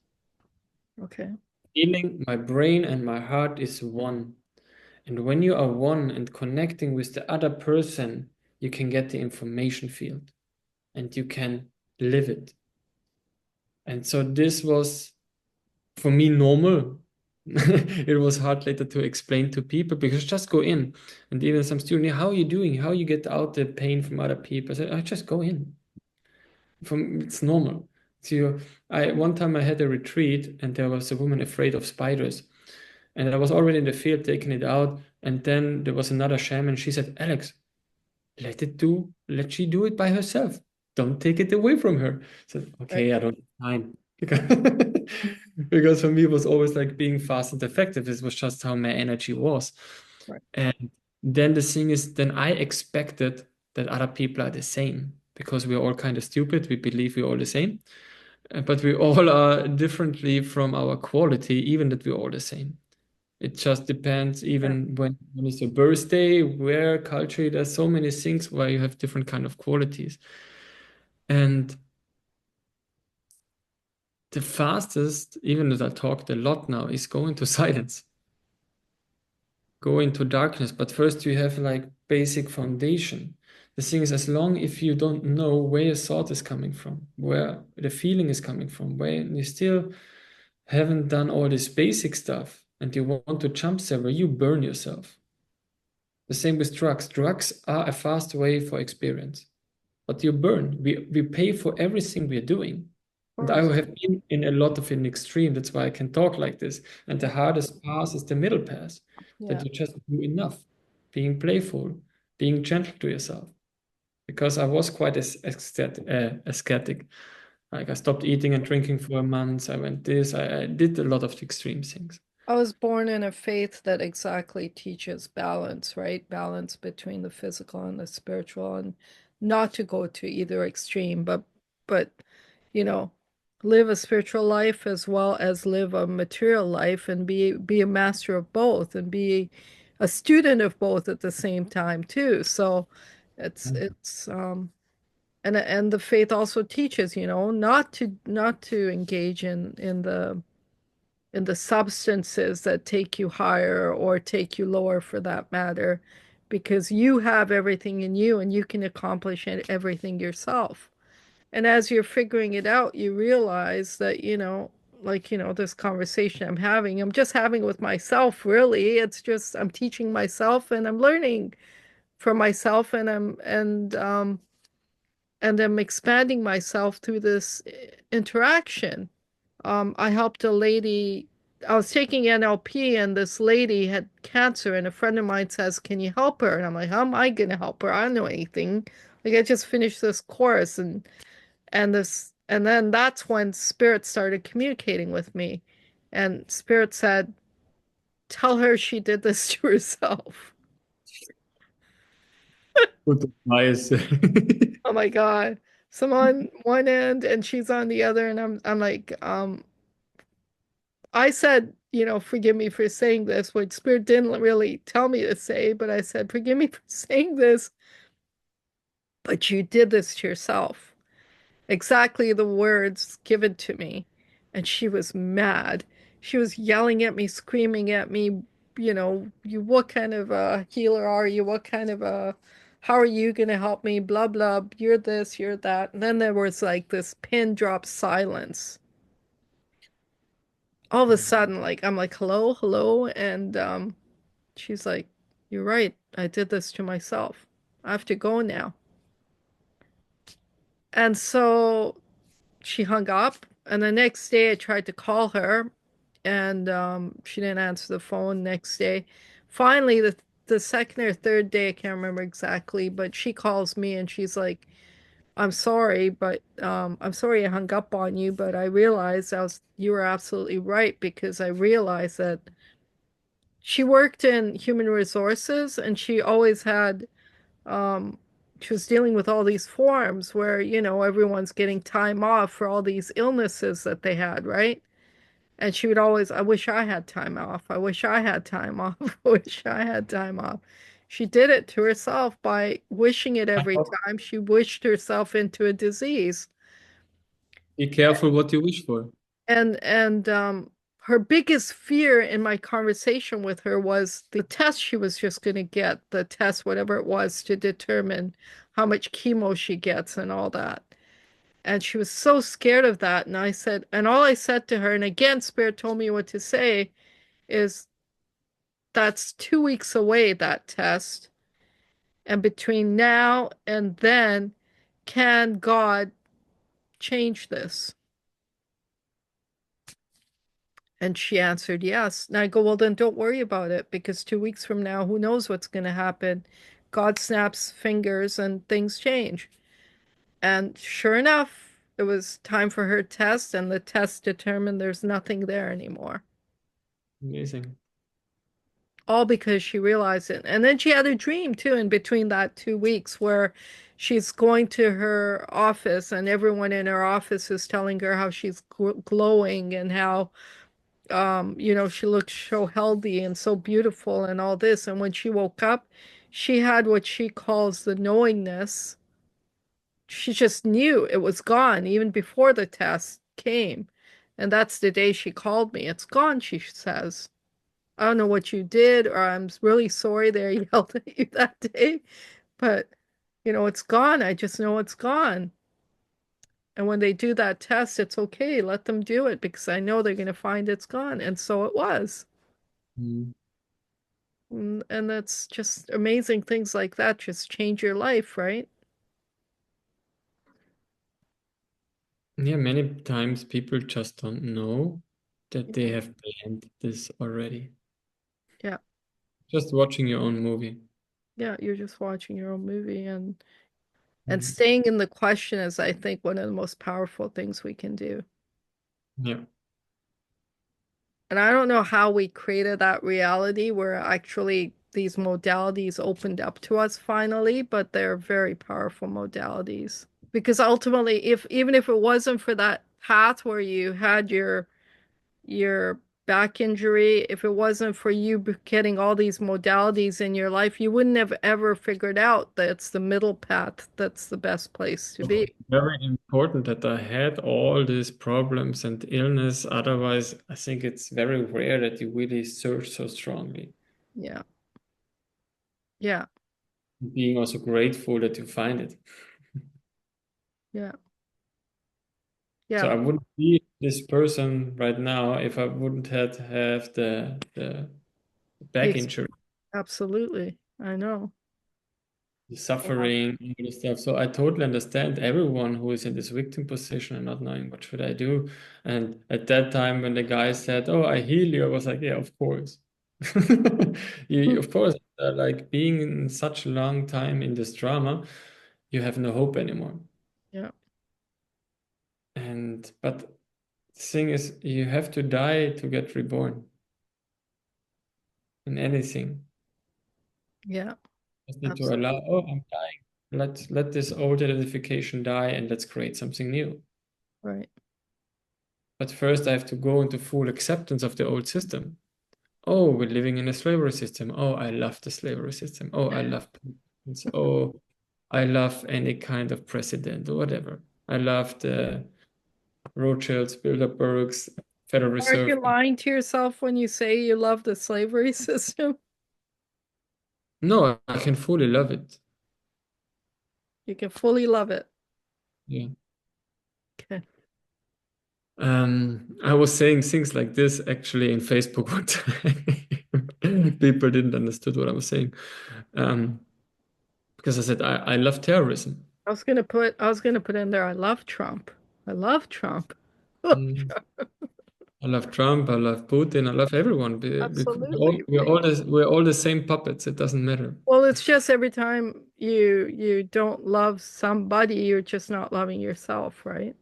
Okay. Feeling my brain and my heart is one. And when you are one and connecting with the other person, you can get the information field and you can live it. And so this was for me normal. It was hard later to explain to people because just go in. And even some student, "Yeah, how are you doing? How you get out the pain from other people?" I said, I just go in. From it's normal. So I one time I had a retreat and there was a woman afraid of spiders. And I was already in the field taking it out. And then there was another shaman. She said, Alex, let she do it by herself. Don't take it away from her. So Right. okay, I don't have time. Because for me it was always like being fast and effective. This was just how my energy was. Right. And then the thing is, then I expected that other people are the same because we're all kind of stupid. We believe we're all the same, but we all are differently from our quality, even that we're all the same. It just depends, Yeah. even when it's your birthday, where culture, there's so many things where you have different kind of qualities. And the fastest, even as I talked a lot now, is go into silence, go into darkness. But first you have like basic foundation. The thing is, as long if you don't know where your thought is coming from, where the feeling is coming from, where you still haven't done all this basic stuff and you want to jump somewhere, you burn yourself. The same with drugs. Drugs are a fast way for experience, but you burn. We pay for everything we're doing. Of And I course. have been in a lot of an extreme. That's why I can talk like this. And the hardest path is the middle path, that Yeah. you just do enough, being playful, being gentle to yourself. Because I was quite ascetic. Like I stopped eating and drinking for a month. I went this. I did a lot of extreme things. I was born in a faith that exactly teaches balance, right? Balance between the physical and the spiritual, and not to go to either extreme, but you know, live a spiritual life as well as live a material life and be a master of both and be a student of both at the same time too. So it's and the faith also teaches, not to engage in the substances that take you higher or take you lower for that matter, because you have everything in you and you can accomplish everything yourself. And as you're figuring it out, you realize that, this conversation I'm just having with myself, really. It's just I'm teaching myself and I'm learning from myself and I'm expanding myself through this interaction. I helped a lady. I was taking NLP, and this lady had cancer, and a friend of mine says, "Can you help her?" And I'm like, "How am I going to help her? I don't know anything. Like, I just finished this course, and then that's when Spirit started communicating with me, and Spirit said, "Tell her she did this to herself." Good advice. Oh my God. So I'm on one end and she's on the other, and I'm like, I said, forgive me for saying this, which Spirit didn't really tell me to say, but I said, forgive me for saying this, but you did this to yourself. Exactly the words given to me. And she was mad. She was yelling at me, screaming at me, you, what kind of a healer are you? What kind of a, how are you going to help me? Blah, blah, you're this, you're that. And then there was like this pin drop silence. All of a sudden, like, I'm like, hello, hello. And she's like, you're right. I did this to myself. I have to go now. And so she hung up. And the next day I tried to call her and she didn't answer the phone next day. Finally, the second or third day, I can't remember exactly, but she calls me and she's like, I'm sorry, but I'm sorry I hung up on you, but I realized you were absolutely right because I realized that she worked in human resources and she always had um she was dealing with all these forms where, everyone's getting time off for all these illnesses that they had, right? And she would always, I wish I had time off. I wish I had time off. I wish I had time off. She did it to herself by wishing it every time. She wished herself into a disease. Be careful what you wish for. And her biggest fear in my conversation with her was the test she was just going to get, the test, whatever it was, to determine how much chemo she gets and all that. And she was so scared of that. And I said, and all I said to her, and again, Spirit told me what to say, is that's 2 weeks away, that test. And between now and then, can God change this? And she answered yes. And I go, well, then don't worry about it because 2 weeks from now, who knows what's going to happen? God snaps fingers and things change. And sure enough, it was time for her test, and the test determined there's nothing there anymore. Amazing. All because she realized it. And then she had a dream too in between that 2 weeks where she's going to her office, and everyone in her office is telling her how she's glowing and how she looked so healthy and so beautiful and all this. And when she woke up, she had what she calls the knowingness. She just knew it was gone even before the test came. And that's the day she called me. It's gone, she says. I don't know what you did, or I'm really sorry that I yelled at you that day, but it's gone. I just know it's gone. And when they do that test, it's okay. Let them do it because I know they're going to find it's gone. And so it was. Mm. And that's just amazing things like that just change your life, right? Yeah, many times people just don't know that they Yeah. have planned this already. Yeah. Just watching your own movie. Yeah. You're just watching your own movie and Mm. staying in the question is, I think, one of the most powerful things we can do. Yeah. And I don't know how we created that reality where actually these modalities opened up to us finally, but they're very powerful modalities. Because ultimately, if even if it wasn't for that path where you had your back injury, if it wasn't for you getting all these modalities in your life, you wouldn't have ever figured out that it's the middle path that's the best place to be. Very important that I had all these problems and illness. Otherwise, I think it's very rare that you really search so strongly. Yeah. Yeah. Being also grateful that you find it. Yeah. So Yeah. I wouldn't be this person right now if I wouldn't have the The back ex- injury, Absolutely. I know. the Yeah. suffering, all the stuff. So I totally understand everyone who is in this victim position and not knowing what should I do. And at that time, when the guy said, "Oh, I heal you," I was like, "Yeah, of course." Of course, like being in such a long time in this drama, you have no hope anymore. Yeah. And but the thing is, you have to die to get reborn in anything. Yeah. Just need to allow, Absolutely. oh, I'm dying. Let this old identification die and let's create something new. Right. But first, I have to go into full acceptance of the old system. Oh, we're living in a slavery system. Oh, I love the slavery system. Oh, I love pensions. Oh, I love any kind of president or whatever. I love the Rothschilds, Bilderbergs, Federal Aren't Reserve. you lying to yourself when you say you love the slavery system? No, I can fully love it. You can fully love it. Yeah. Okay. I was saying things like this actually in Facebook one time. People didn't understood what I was saying. Um, because I said I love terrorism. I was gonna put in there, I love Trump. I love Trump. Mm, I love Trump, I love Putin, I love everyone because Absolutely, right? we're all the same puppets. It doesn't matter. Well, it's just every time you don't love somebody, you're just not loving yourself, right?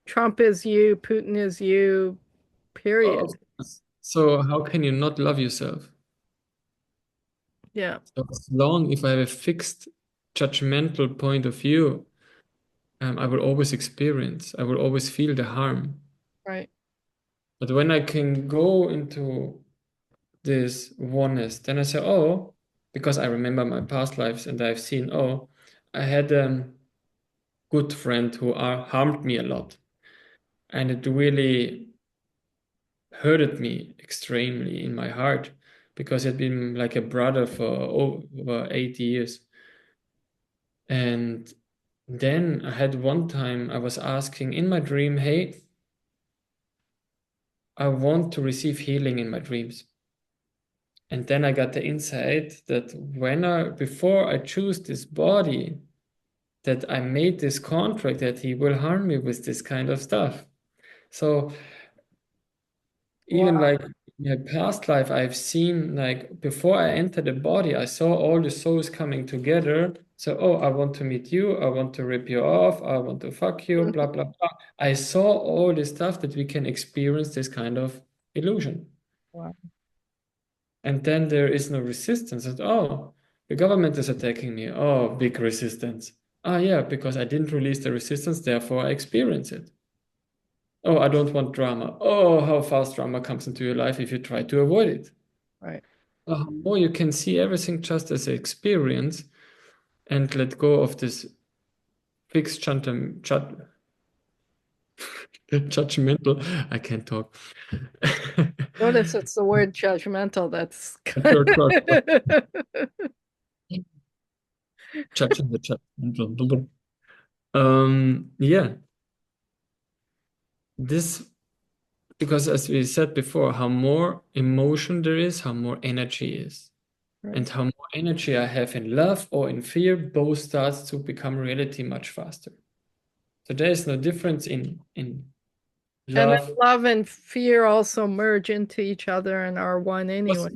Trump is you, Putin is you, Well, period. of course. So how can you not love yourself? Yeah, So as long if I have a fixed judgmental point of view, I will always experience, I will always feel the harm. right. But when I can go into this oneness, then I say, oh, because I remember my past lives and I've seen, oh, I had a good friend who harmed me a lot. And it really hurted me extremely in my heart because he'd been like a brother for over 80 years. And then I had one time I was asking in my dream, hey, I want to receive healing in my dreams. And then I got the insight that before I choose this body, that I made this contract that he will harm me with this kind of stuff. So even Wow. like in my past life, I've seen like before I entered the body, I saw all the souls coming together. So, oh, I want to meet you, I want to rip you off, I want to fuck you, blah, blah, blah. I saw all this stuff that we can experience this kind of illusion. Wow. And then there is no resistance. And oh, the government is attacking me. Oh, big resistance. Ah, yeah, because I didn't release the resistance, therefore I experience it. Oh, I don't want drama. Oh, how fast drama comes into your life if you try to avoid it. Right. Oh, you can see everything just as an experience and let go of this fixed judgmental. I can't talk. Notice it's the word judgmental that's Sure, sure, sure. Judging the judgmental. Yeah, this because as we said before, how more emotion there is, how more energy is. right. And how more energy I have in love or in fear, both starts to become reality much faster. So there is no difference in And then love. love and fear also merge into each other and are one That's anyway.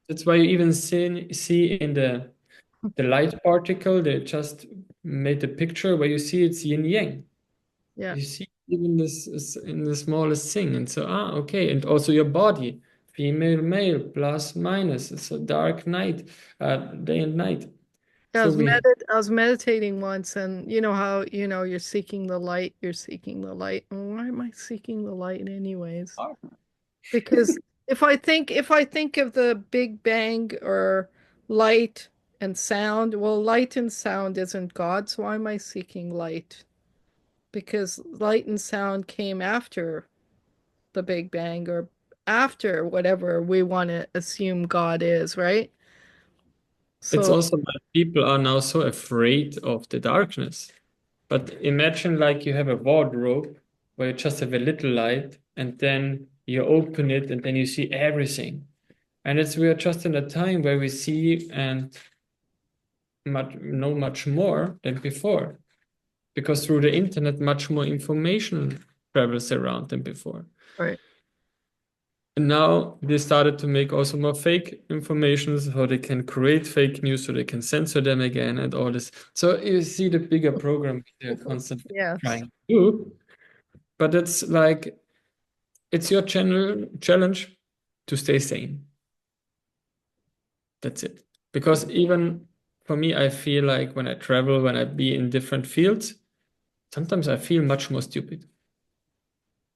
that's why you even see in the light particle, they just made a picture where you see it's yin yang. Yeah. You see even this is in the smallest thing. And so okay. And also your body, female, male, plus, minus. It's a dark night, day and night. Yeah, So we have I was meditating once, and you know how, you're seeking the light, you're seeking the light. And why am I seeking the light anyways? Because if I think of the Big Bang or light and sound, well, light and sound isn't God, so why am I seeking light? Because light and sound came after the Big Bang or after whatever we want to assume God is, right? It's So, also that people are now so afraid of the darkness. But imagine like you have a wardrobe where you just have a little light and then you open it and then you see everything. And we are just in a time where we see and know much more than before. Because through the internet, much more information travels around than before. right, And now they started to make also more fake informations, how they can create fake news so they can censor them again and all this. So you see the bigger program they're constantly yes, trying to do. But it's like it's your channel challenge to stay sane. That's it. Because even for me, I feel like when I travel, when I be in different fields, sometimes I feel much more stupid.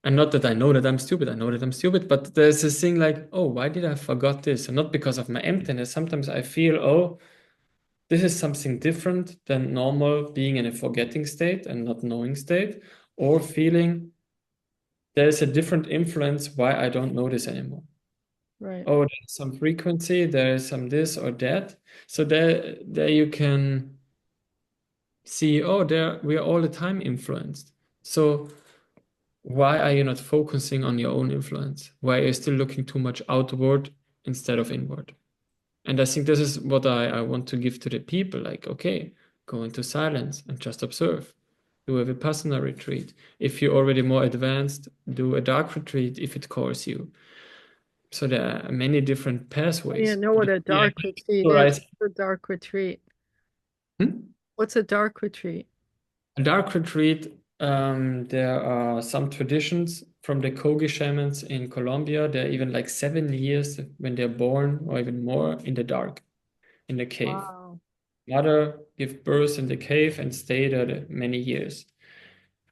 And not that I know that I'm stupid, I know that I'm stupid, but there's this thing like, oh, why did I forgot this? And not because of my emptiness. Sometimes I feel, oh, this is something different than normal being in a forgetting state and not knowing state, or feeling there's a different influence why I don't know this anymore. right, Oh, there's some frequency, there's some this or that. So there you can see, oh, there we are all the time influenced. So why are you not focusing on your own influence? Why are you still looking too much outward instead of inward? And I think this is what I want to give to the people like, okay, go into silence and just observe. do a Vipassana retreat. If you're already more advanced, do a dark retreat if it calls you. So there are many different I don't pathways. even know But what a yeah, dark retreat is. categorize. What's a dark retreat? Hmm? What's a dark retreat? A dark retreat, there are some traditions from the Kogi shamans in Colombia. They're even like 7 years when they're born or even more in the dark, in the cave. Wow. Mother give birth in the cave and stay there many years.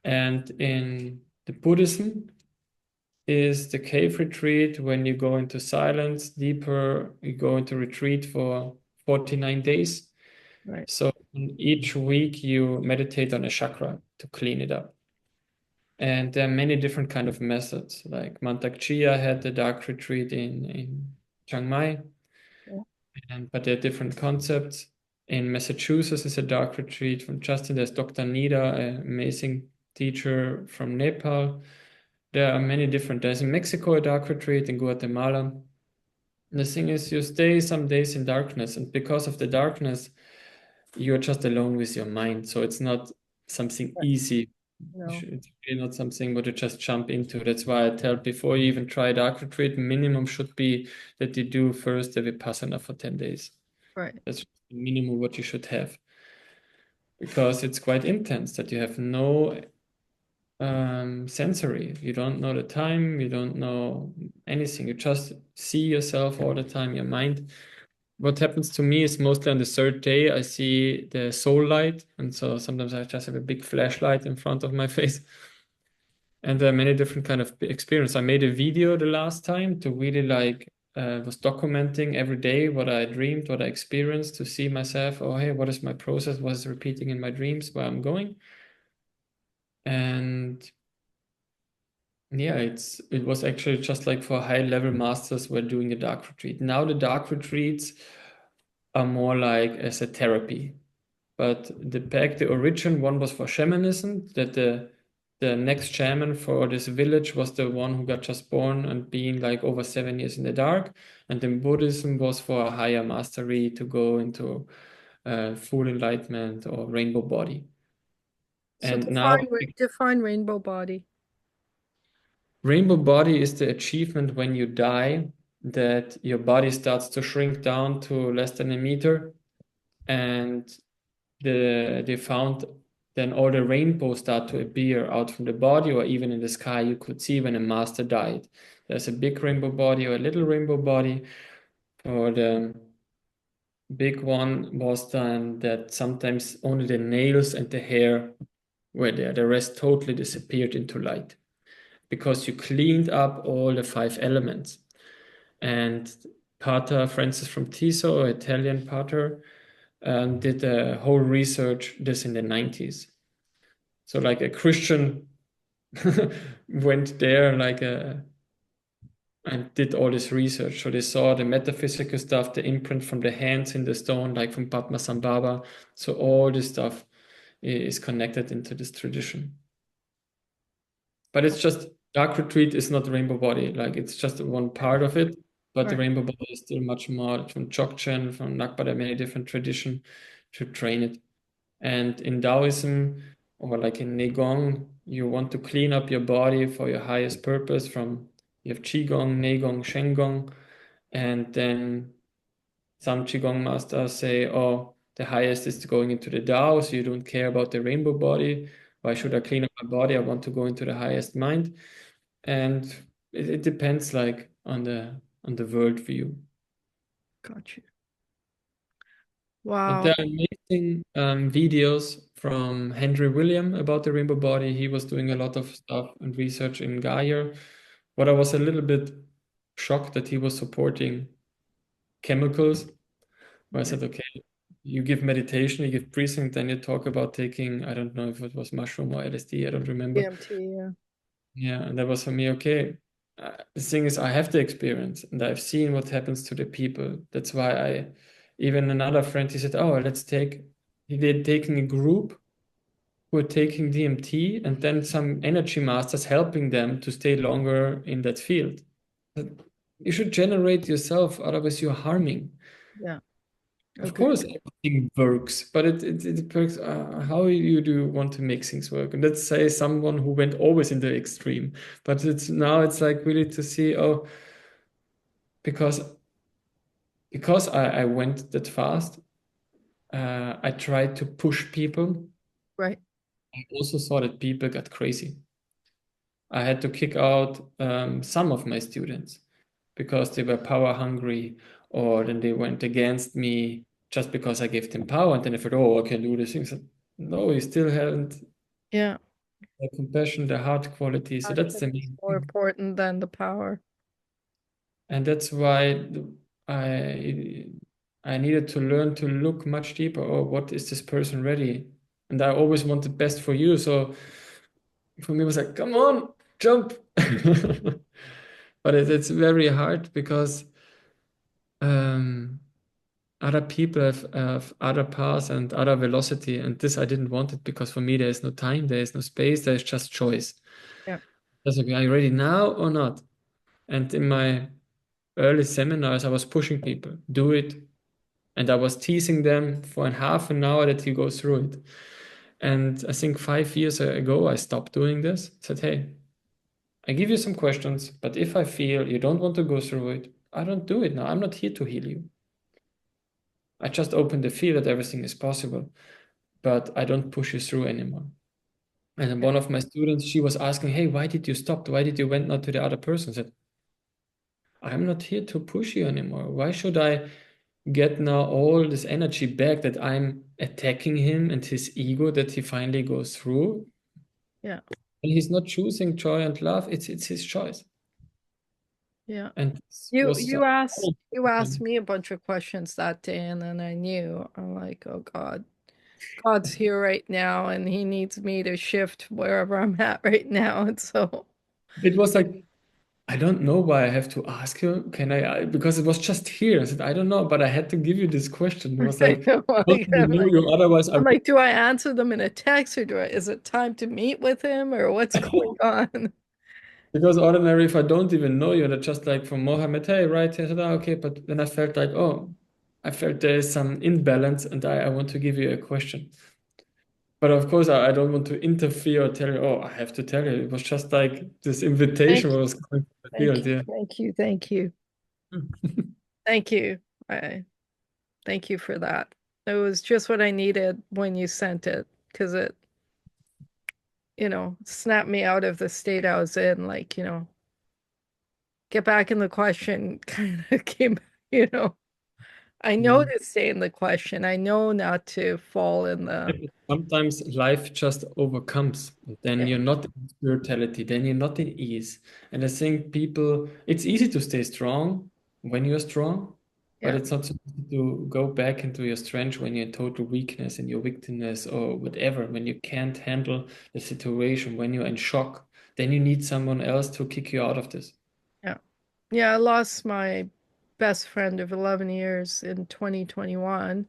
And in the Buddhism is the cave retreat when you go into silence deeper, you go into retreat for 49 days. Right. So in each week you meditate on a chakra to clean it up. And there are many different kind of methods. Like Mantak Chia had the dark retreat in Chiang Mai, Yeah. but there are different concepts. In Massachusetts is a dark retreat from Justin. There's Dr. Nida, an amazing teacher from Nepal. There are many different. There's in Mexico a dark retreat, in Guatemala. And the thing is, you stay some days in darkness, and because of the darkness, you're just alone with your mind. So it's not something Right. easy. No. It's really not something what you just jump into. That's why I tell before you even try dark retreat, minimum should be that you do first the Vipassana for 10 days. Right. That's the minimum what you should have. Because it's quite intense that you have no sensory. You don't know the time, you don't know anything. You just see yourself all the time, your mind. What happens to me is mostly on the third day, I see the soul light. And so sometimes I just have a big flashlight in front of my face. And there are many different kind of experience. I made a video the last time to really like was documenting every day what I dreamed, what I experienced to see myself. Oh, hey, what is my process? What is repeating in my dreams? Where I'm going? And yeah, it was actually just like for high level masters were doing a dark retreat. Now the dark retreats are more like as a therapy. But the origin one was for shamanism, that the next shaman for this village was the one who got just born and being like over 7 years in the dark. And then Buddhism was for a higher mastery to go into full enlightenment or rainbow body. So And now define rainbow body. rainbow body is the achievement when you die, that your body starts to shrink down to less than a meter. And they found then all the rainbows start to appear out from the body or even in the sky. You could see when a master died. There's a big rainbow body or a little rainbow body. Or the big one was then that sometimes only the nails and the hair were there. The rest totally disappeared into light because you cleaned up all the five elements. And Pater Francis from Tiso, Italian pater, did a whole research this in the 90s. So like a Christian went there and did all this research. So they saw the metaphysical stuff, the imprint from the hands in the stone, like from Padmasambhava. So all this stuff is connected into this tradition. But it's just dark retreat is not rainbow body. Like it's just one part of it. But the Right. rainbow body is still much more from Dzogchen, from Nakpa, there are many different tradition to train it. And in Taoism or like in Neigong, you want to clean up your body for your highest purpose from you have Qigong, Neigong, Shenggong, and then some Qigong masters say, oh, the highest is going into the Tao, so you don't care about the rainbow body. Why should I clean up my body? I want to go into the highest mind. And it depends like on the world view. Got you. But Wow. there are amazing videos from Henry William about the rainbow body. He was doing a lot of stuff and research in Gaia. But I was a little bit shocked that he was supporting chemicals. Where I Right. said, okay, you give meditation, you give breathing, then you talk about taking, I don't know if it was mushroom or LSD, I don't remember. DMT, yeah. Yeah, and that was for me, okay. The thing is, I have the experience and I've seen what happens to the people. That's why even another friend, he said, oh, they're taking a group who are taking DMT and then some energy masters helping them to stay longer in that field. But you should generate yourself, otherwise you're harming. Yeah. Of Okay. course, everything works, but it works. How you do want to make things work? And let's say someone who went always in the extreme, but it's like really to see, oh, because I went that fast, I tried to push people. Right. I also saw that people got crazy. I had to kick out some of my students because they were power hungry, or then they went against me just because I gave them power. And then I thought, oh, I can do this thing. So, no, you still haven't Yeah. the compassion, the heart quality. So that's Passion the is main more thing. important than the power. And that's why I I needed to learn to look much deeper. Oh, what is this person ready? And I always want the best for you. So for me, it was like, come on, jump. But it's very hard because um, other people have other paths and other velocity. And this I didn't want it because for me, there is no time, there is no space, there's just choice. Yeah. That's okay. Are you ready now or not? And in my early seminars, I was pushing people, do it. And I was teasing them for a half an hour that you go through it. And I think 5 years ago, I stopped doing this. Said, hey, I give you some questions, but if I feel you don't want to go through it, I don't do it now. I'm not here to heal you. I just open the field that everything is possible, but I don't push you through anymore. And then Yeah. one of my students, she was asking, hey, why did you stop? Why did you went not to the other person? I said, I'm not here to push you anymore. Why should I get now all this energy back that I'm attacking him and his ego that he finally goes through? Yeah. And he's not choosing joy and love. It's his choice. Yeah. And this You was you asked you asked him. me a bunch of questions that day, and then I knew. I'm like, oh God, God's here right now, and He needs me to shift wherever I'm at right now. And so, It was like, I don't know why I have to ask you. Can because it was just here. I said, I don't know, but I had to give you this question. It was I like, know, I don't even know you. Otherwise, I I'm would. like, do I answer them in a text, or is it time to meet with him, or what's going on? Because ordinary, if I don't even know you, and it's just like from Mohammed, hey, right? I said, okay. But then I felt like, oh, I felt there is some imbalance, and I want to give you a question. But of course, I don't want to interfere or tell you, oh, I have to tell you. It was just like this Thank invitation you, was coming from the thank field. you, Yeah. thank you, thank you, thank you. I thank you for that. It was just what I needed when you sent it, because it, snapped me out of the state I was in. Like, get back in the question kind of came, you know. I know Mm. to stay in the question. I know not to fall in the, Sometimes life just overcomes. And then yeah, you're not in spirituality, then you're not in ease. And I think people, it's easy to stay strong when you're strong, but yeah, it's not so easy to go back into your strength when you're in total weakness and your victimness or whatever, when you can't handle the situation, when you're in shock, then you need someone else to kick you out of this. yeah. Yeah, I lost my best friend of 11 years in 2021.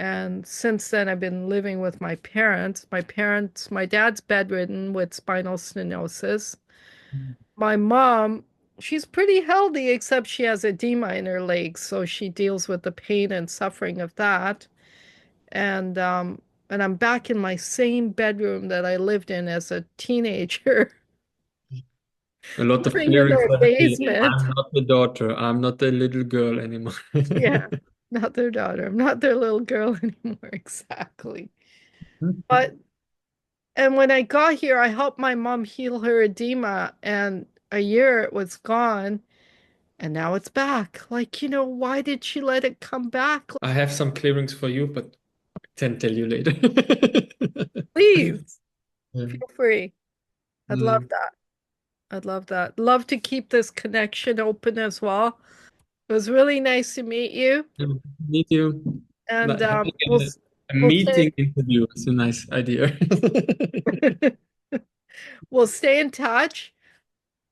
And since then, I've been living with my parents. My dad's bedridden with spinal stenosis. Mm. My mom, she's pretty healthy, except she has edema in her legs, so she deals with the pain and suffering of that. And I'm back in my same bedroom that I lived in as a teenager, A lot of living in clearing their therapy. basement. I'm not the daughter. I'm not the little girl anymore. Yeah, not their daughter. I'm not their little girl anymore, exactly. But and when I got here, I helped my mom heal her edema, and a year it was gone, and now it's back. Like, why did she let it come back? I have some clearings for you, but can tell you later. Please Yeah. feel free. I'd love Mm. that. I'd love that. Love to keep this connection open as well. It was really nice to meet you, Yeah. Meet you. and Having we'll a we'll stay meeting interview is a nice idea. we'll stay in touch.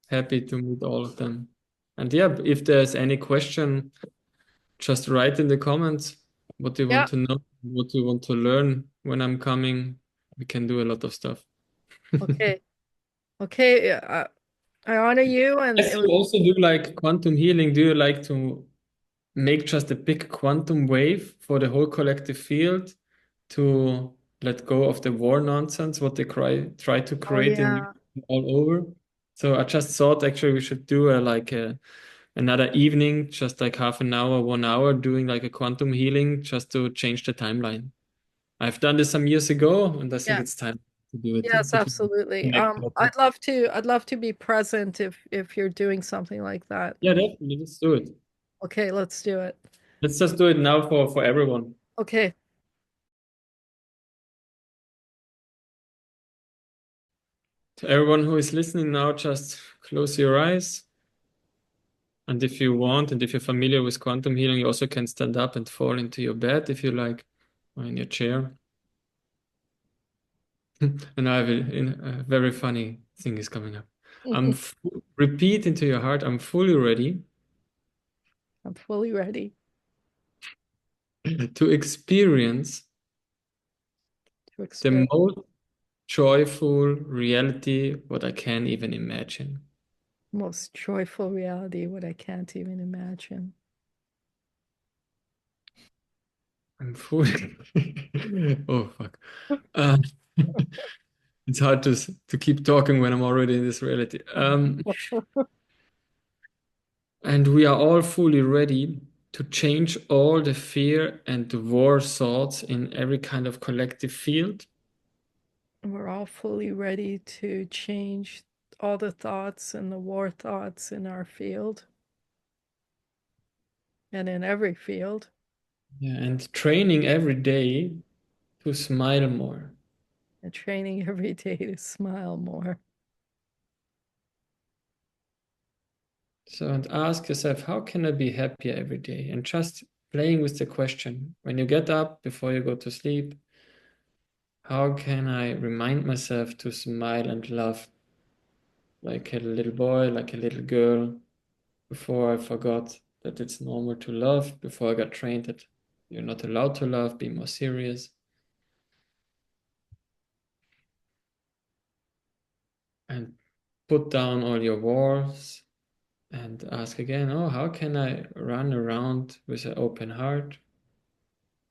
Happy to meet all of them. And yeah, if there's any question, just write in the comments what you want Yeah. to know, what you want to learn when I'm coming. We can do a lot of stuff. Okay. Okay. I honor you, and Yes, it was you also do like quantum healing. Do you like to make just a big quantum wave for the whole collective field to let go of the war nonsense, what they try to Oh create in yeah. all over. So I just thought actually we should do another evening, just like half an hour, 1 hour, doing like a quantum healing just to change the timeline. I've done this some years ago, and I think Yeah. it's time to do it Yes, to absolutely. connect better. I'd love to be present if you're doing something like that. Yeah, definitely. Let's do it. Okay, let's do it. Let's just do it now for everyone. Okay. To everyone who is listening now, just close your eyes. And if you want, and if you're familiar with quantum healing, you also can stand up and fall into your bed if you like, or in your chair. And I have a very funny thing is coming up. Repeat into your heart, I'm fully ready I'm fully ready to experience to the experience most joyful reality what I can even imagine. the most joyful reality, what I can't even imagine. I'm fully. Oh fuck. Uh, it's hard to keep talking when I'm already in this reality. And we are all fully ready to change all the fear and the war thoughts in every kind of collective field. And we're all fully ready to change all the thoughts and the war thoughts in our field and in every field, Yeah, and training every day to smile more. and training every day to smile more. So, and ask yourself, how can I be happier every day? And just playing with the question when you get up before you go to sleep, how can I remind myself to smile and laugh like a little boy, like a little girl, before I forgot that it's normal to love, before I got trained that you're not allowed to love, be more serious, and put down all your wars and ask again, oh, how can I run around with an open heart?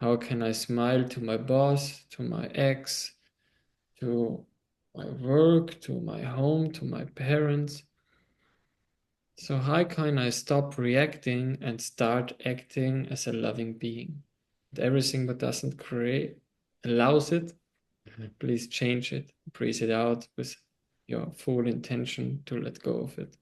How can I smile to my boss, to my ex, to my work, to my home, to my parents? So, how can I stop reacting and start acting as a loving being? And everything that doesn't create allows it. Please change it, breathe it out with your full intention to let go of it.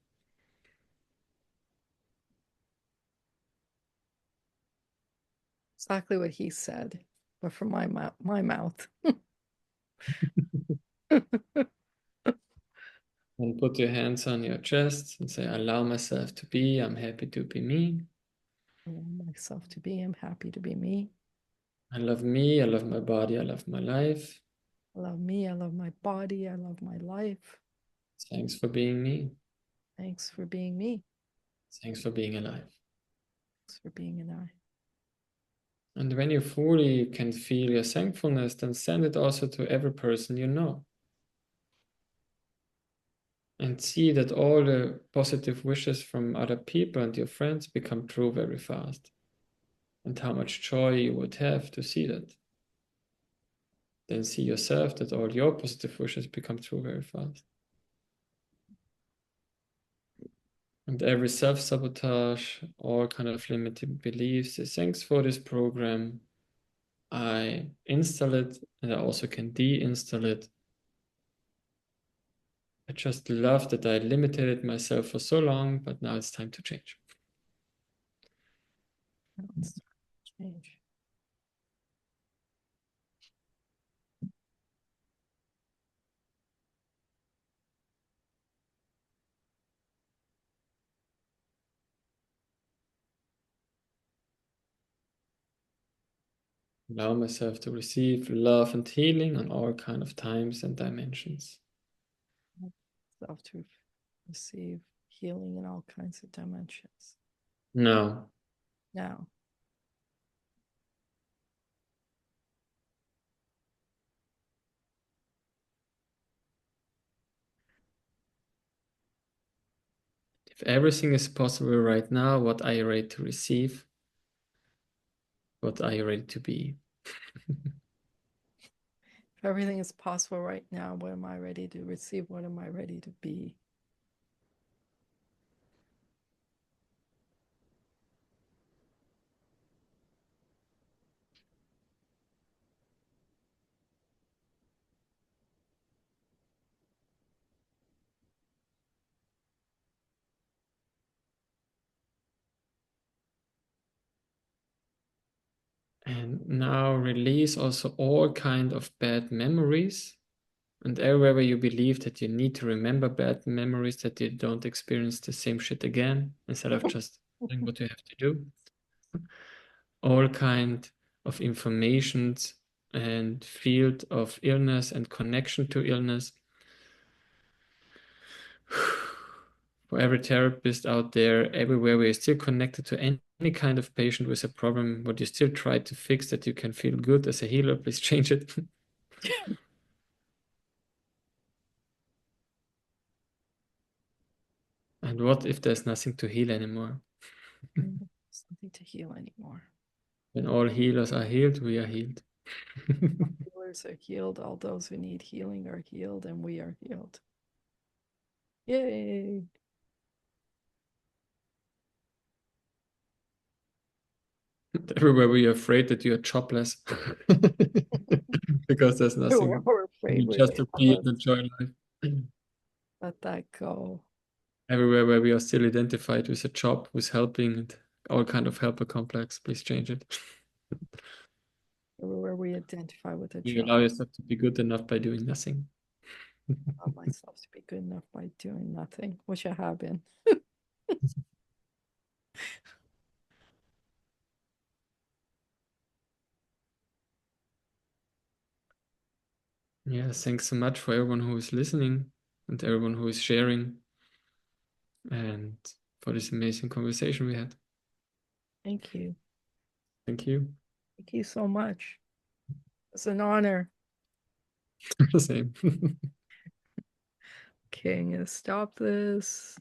Exactly what he said, but from my mouth. And put your hands on your chest and say, allow myself to be, I'm happy to be me. Allow myself to be. I'm happy to be me. I love me, I love my body, I love my life. I love me. I love my body. I love my life. Thanks for being me. Thanks for being me. Thanks for being alive. Thanks for being an I. And when you fully can feel your thankfulness, then send it also to every person you know. And see that all the positive wishes from other people and your friends become true very fast. And how much joy you would have to see that. Then see yourself that all your positive wishes become true very fast. And every self-sabotage, all kind of limiting beliefs, say, thanks for this program. I install it and I also can deinstall it. I just love that I limited myself for so long, but now it's time to change. Now it's change. Allow myself to receive love and healing on all kind of times and dimensions. Self to receive healing in all kinds of dimensions. Now, Now, if everything is possible right now, what are you ready to receive? What are you ready to be? If everything is possible right now, what am I ready to receive? What am I ready to be? And now release also all kind of bad memories. And everywhere where you believe that you need to remember bad memories, that you don't experience the same shit again, instead of just doing what you have to do. All kind of informations and field of illness and connection to illness. For every therapist out there, everywhere where you're still connected to any kind of patient with a problem, what you still try to fix that you can feel good as a healer, please change it. And what if there's nothing to heal anymore? There's nothing to heal anymore. When all healers are healed, we are healed. Healers are healed. All those who need healing are healed, and we are healed. Yay! Everywhere we are afraid that you are jobless because there's nothing. We're afraid You we're just to be and jobless. enjoy life. Let that go. Everywhere where we are still identified with a job, with helping, and all kind of helper complex, please change it. Everywhere we identify with a You job. allow yourself to be good enough by doing nothing. Allow myself to be good enough by doing nothing, which I have been. Yeah, thanks so much for everyone who is listening and everyone who is sharing and for this amazing conversation we had. Thank you. Thank you. Thank you so much. It's an honor. Same. Okay, I'm gonna stop this.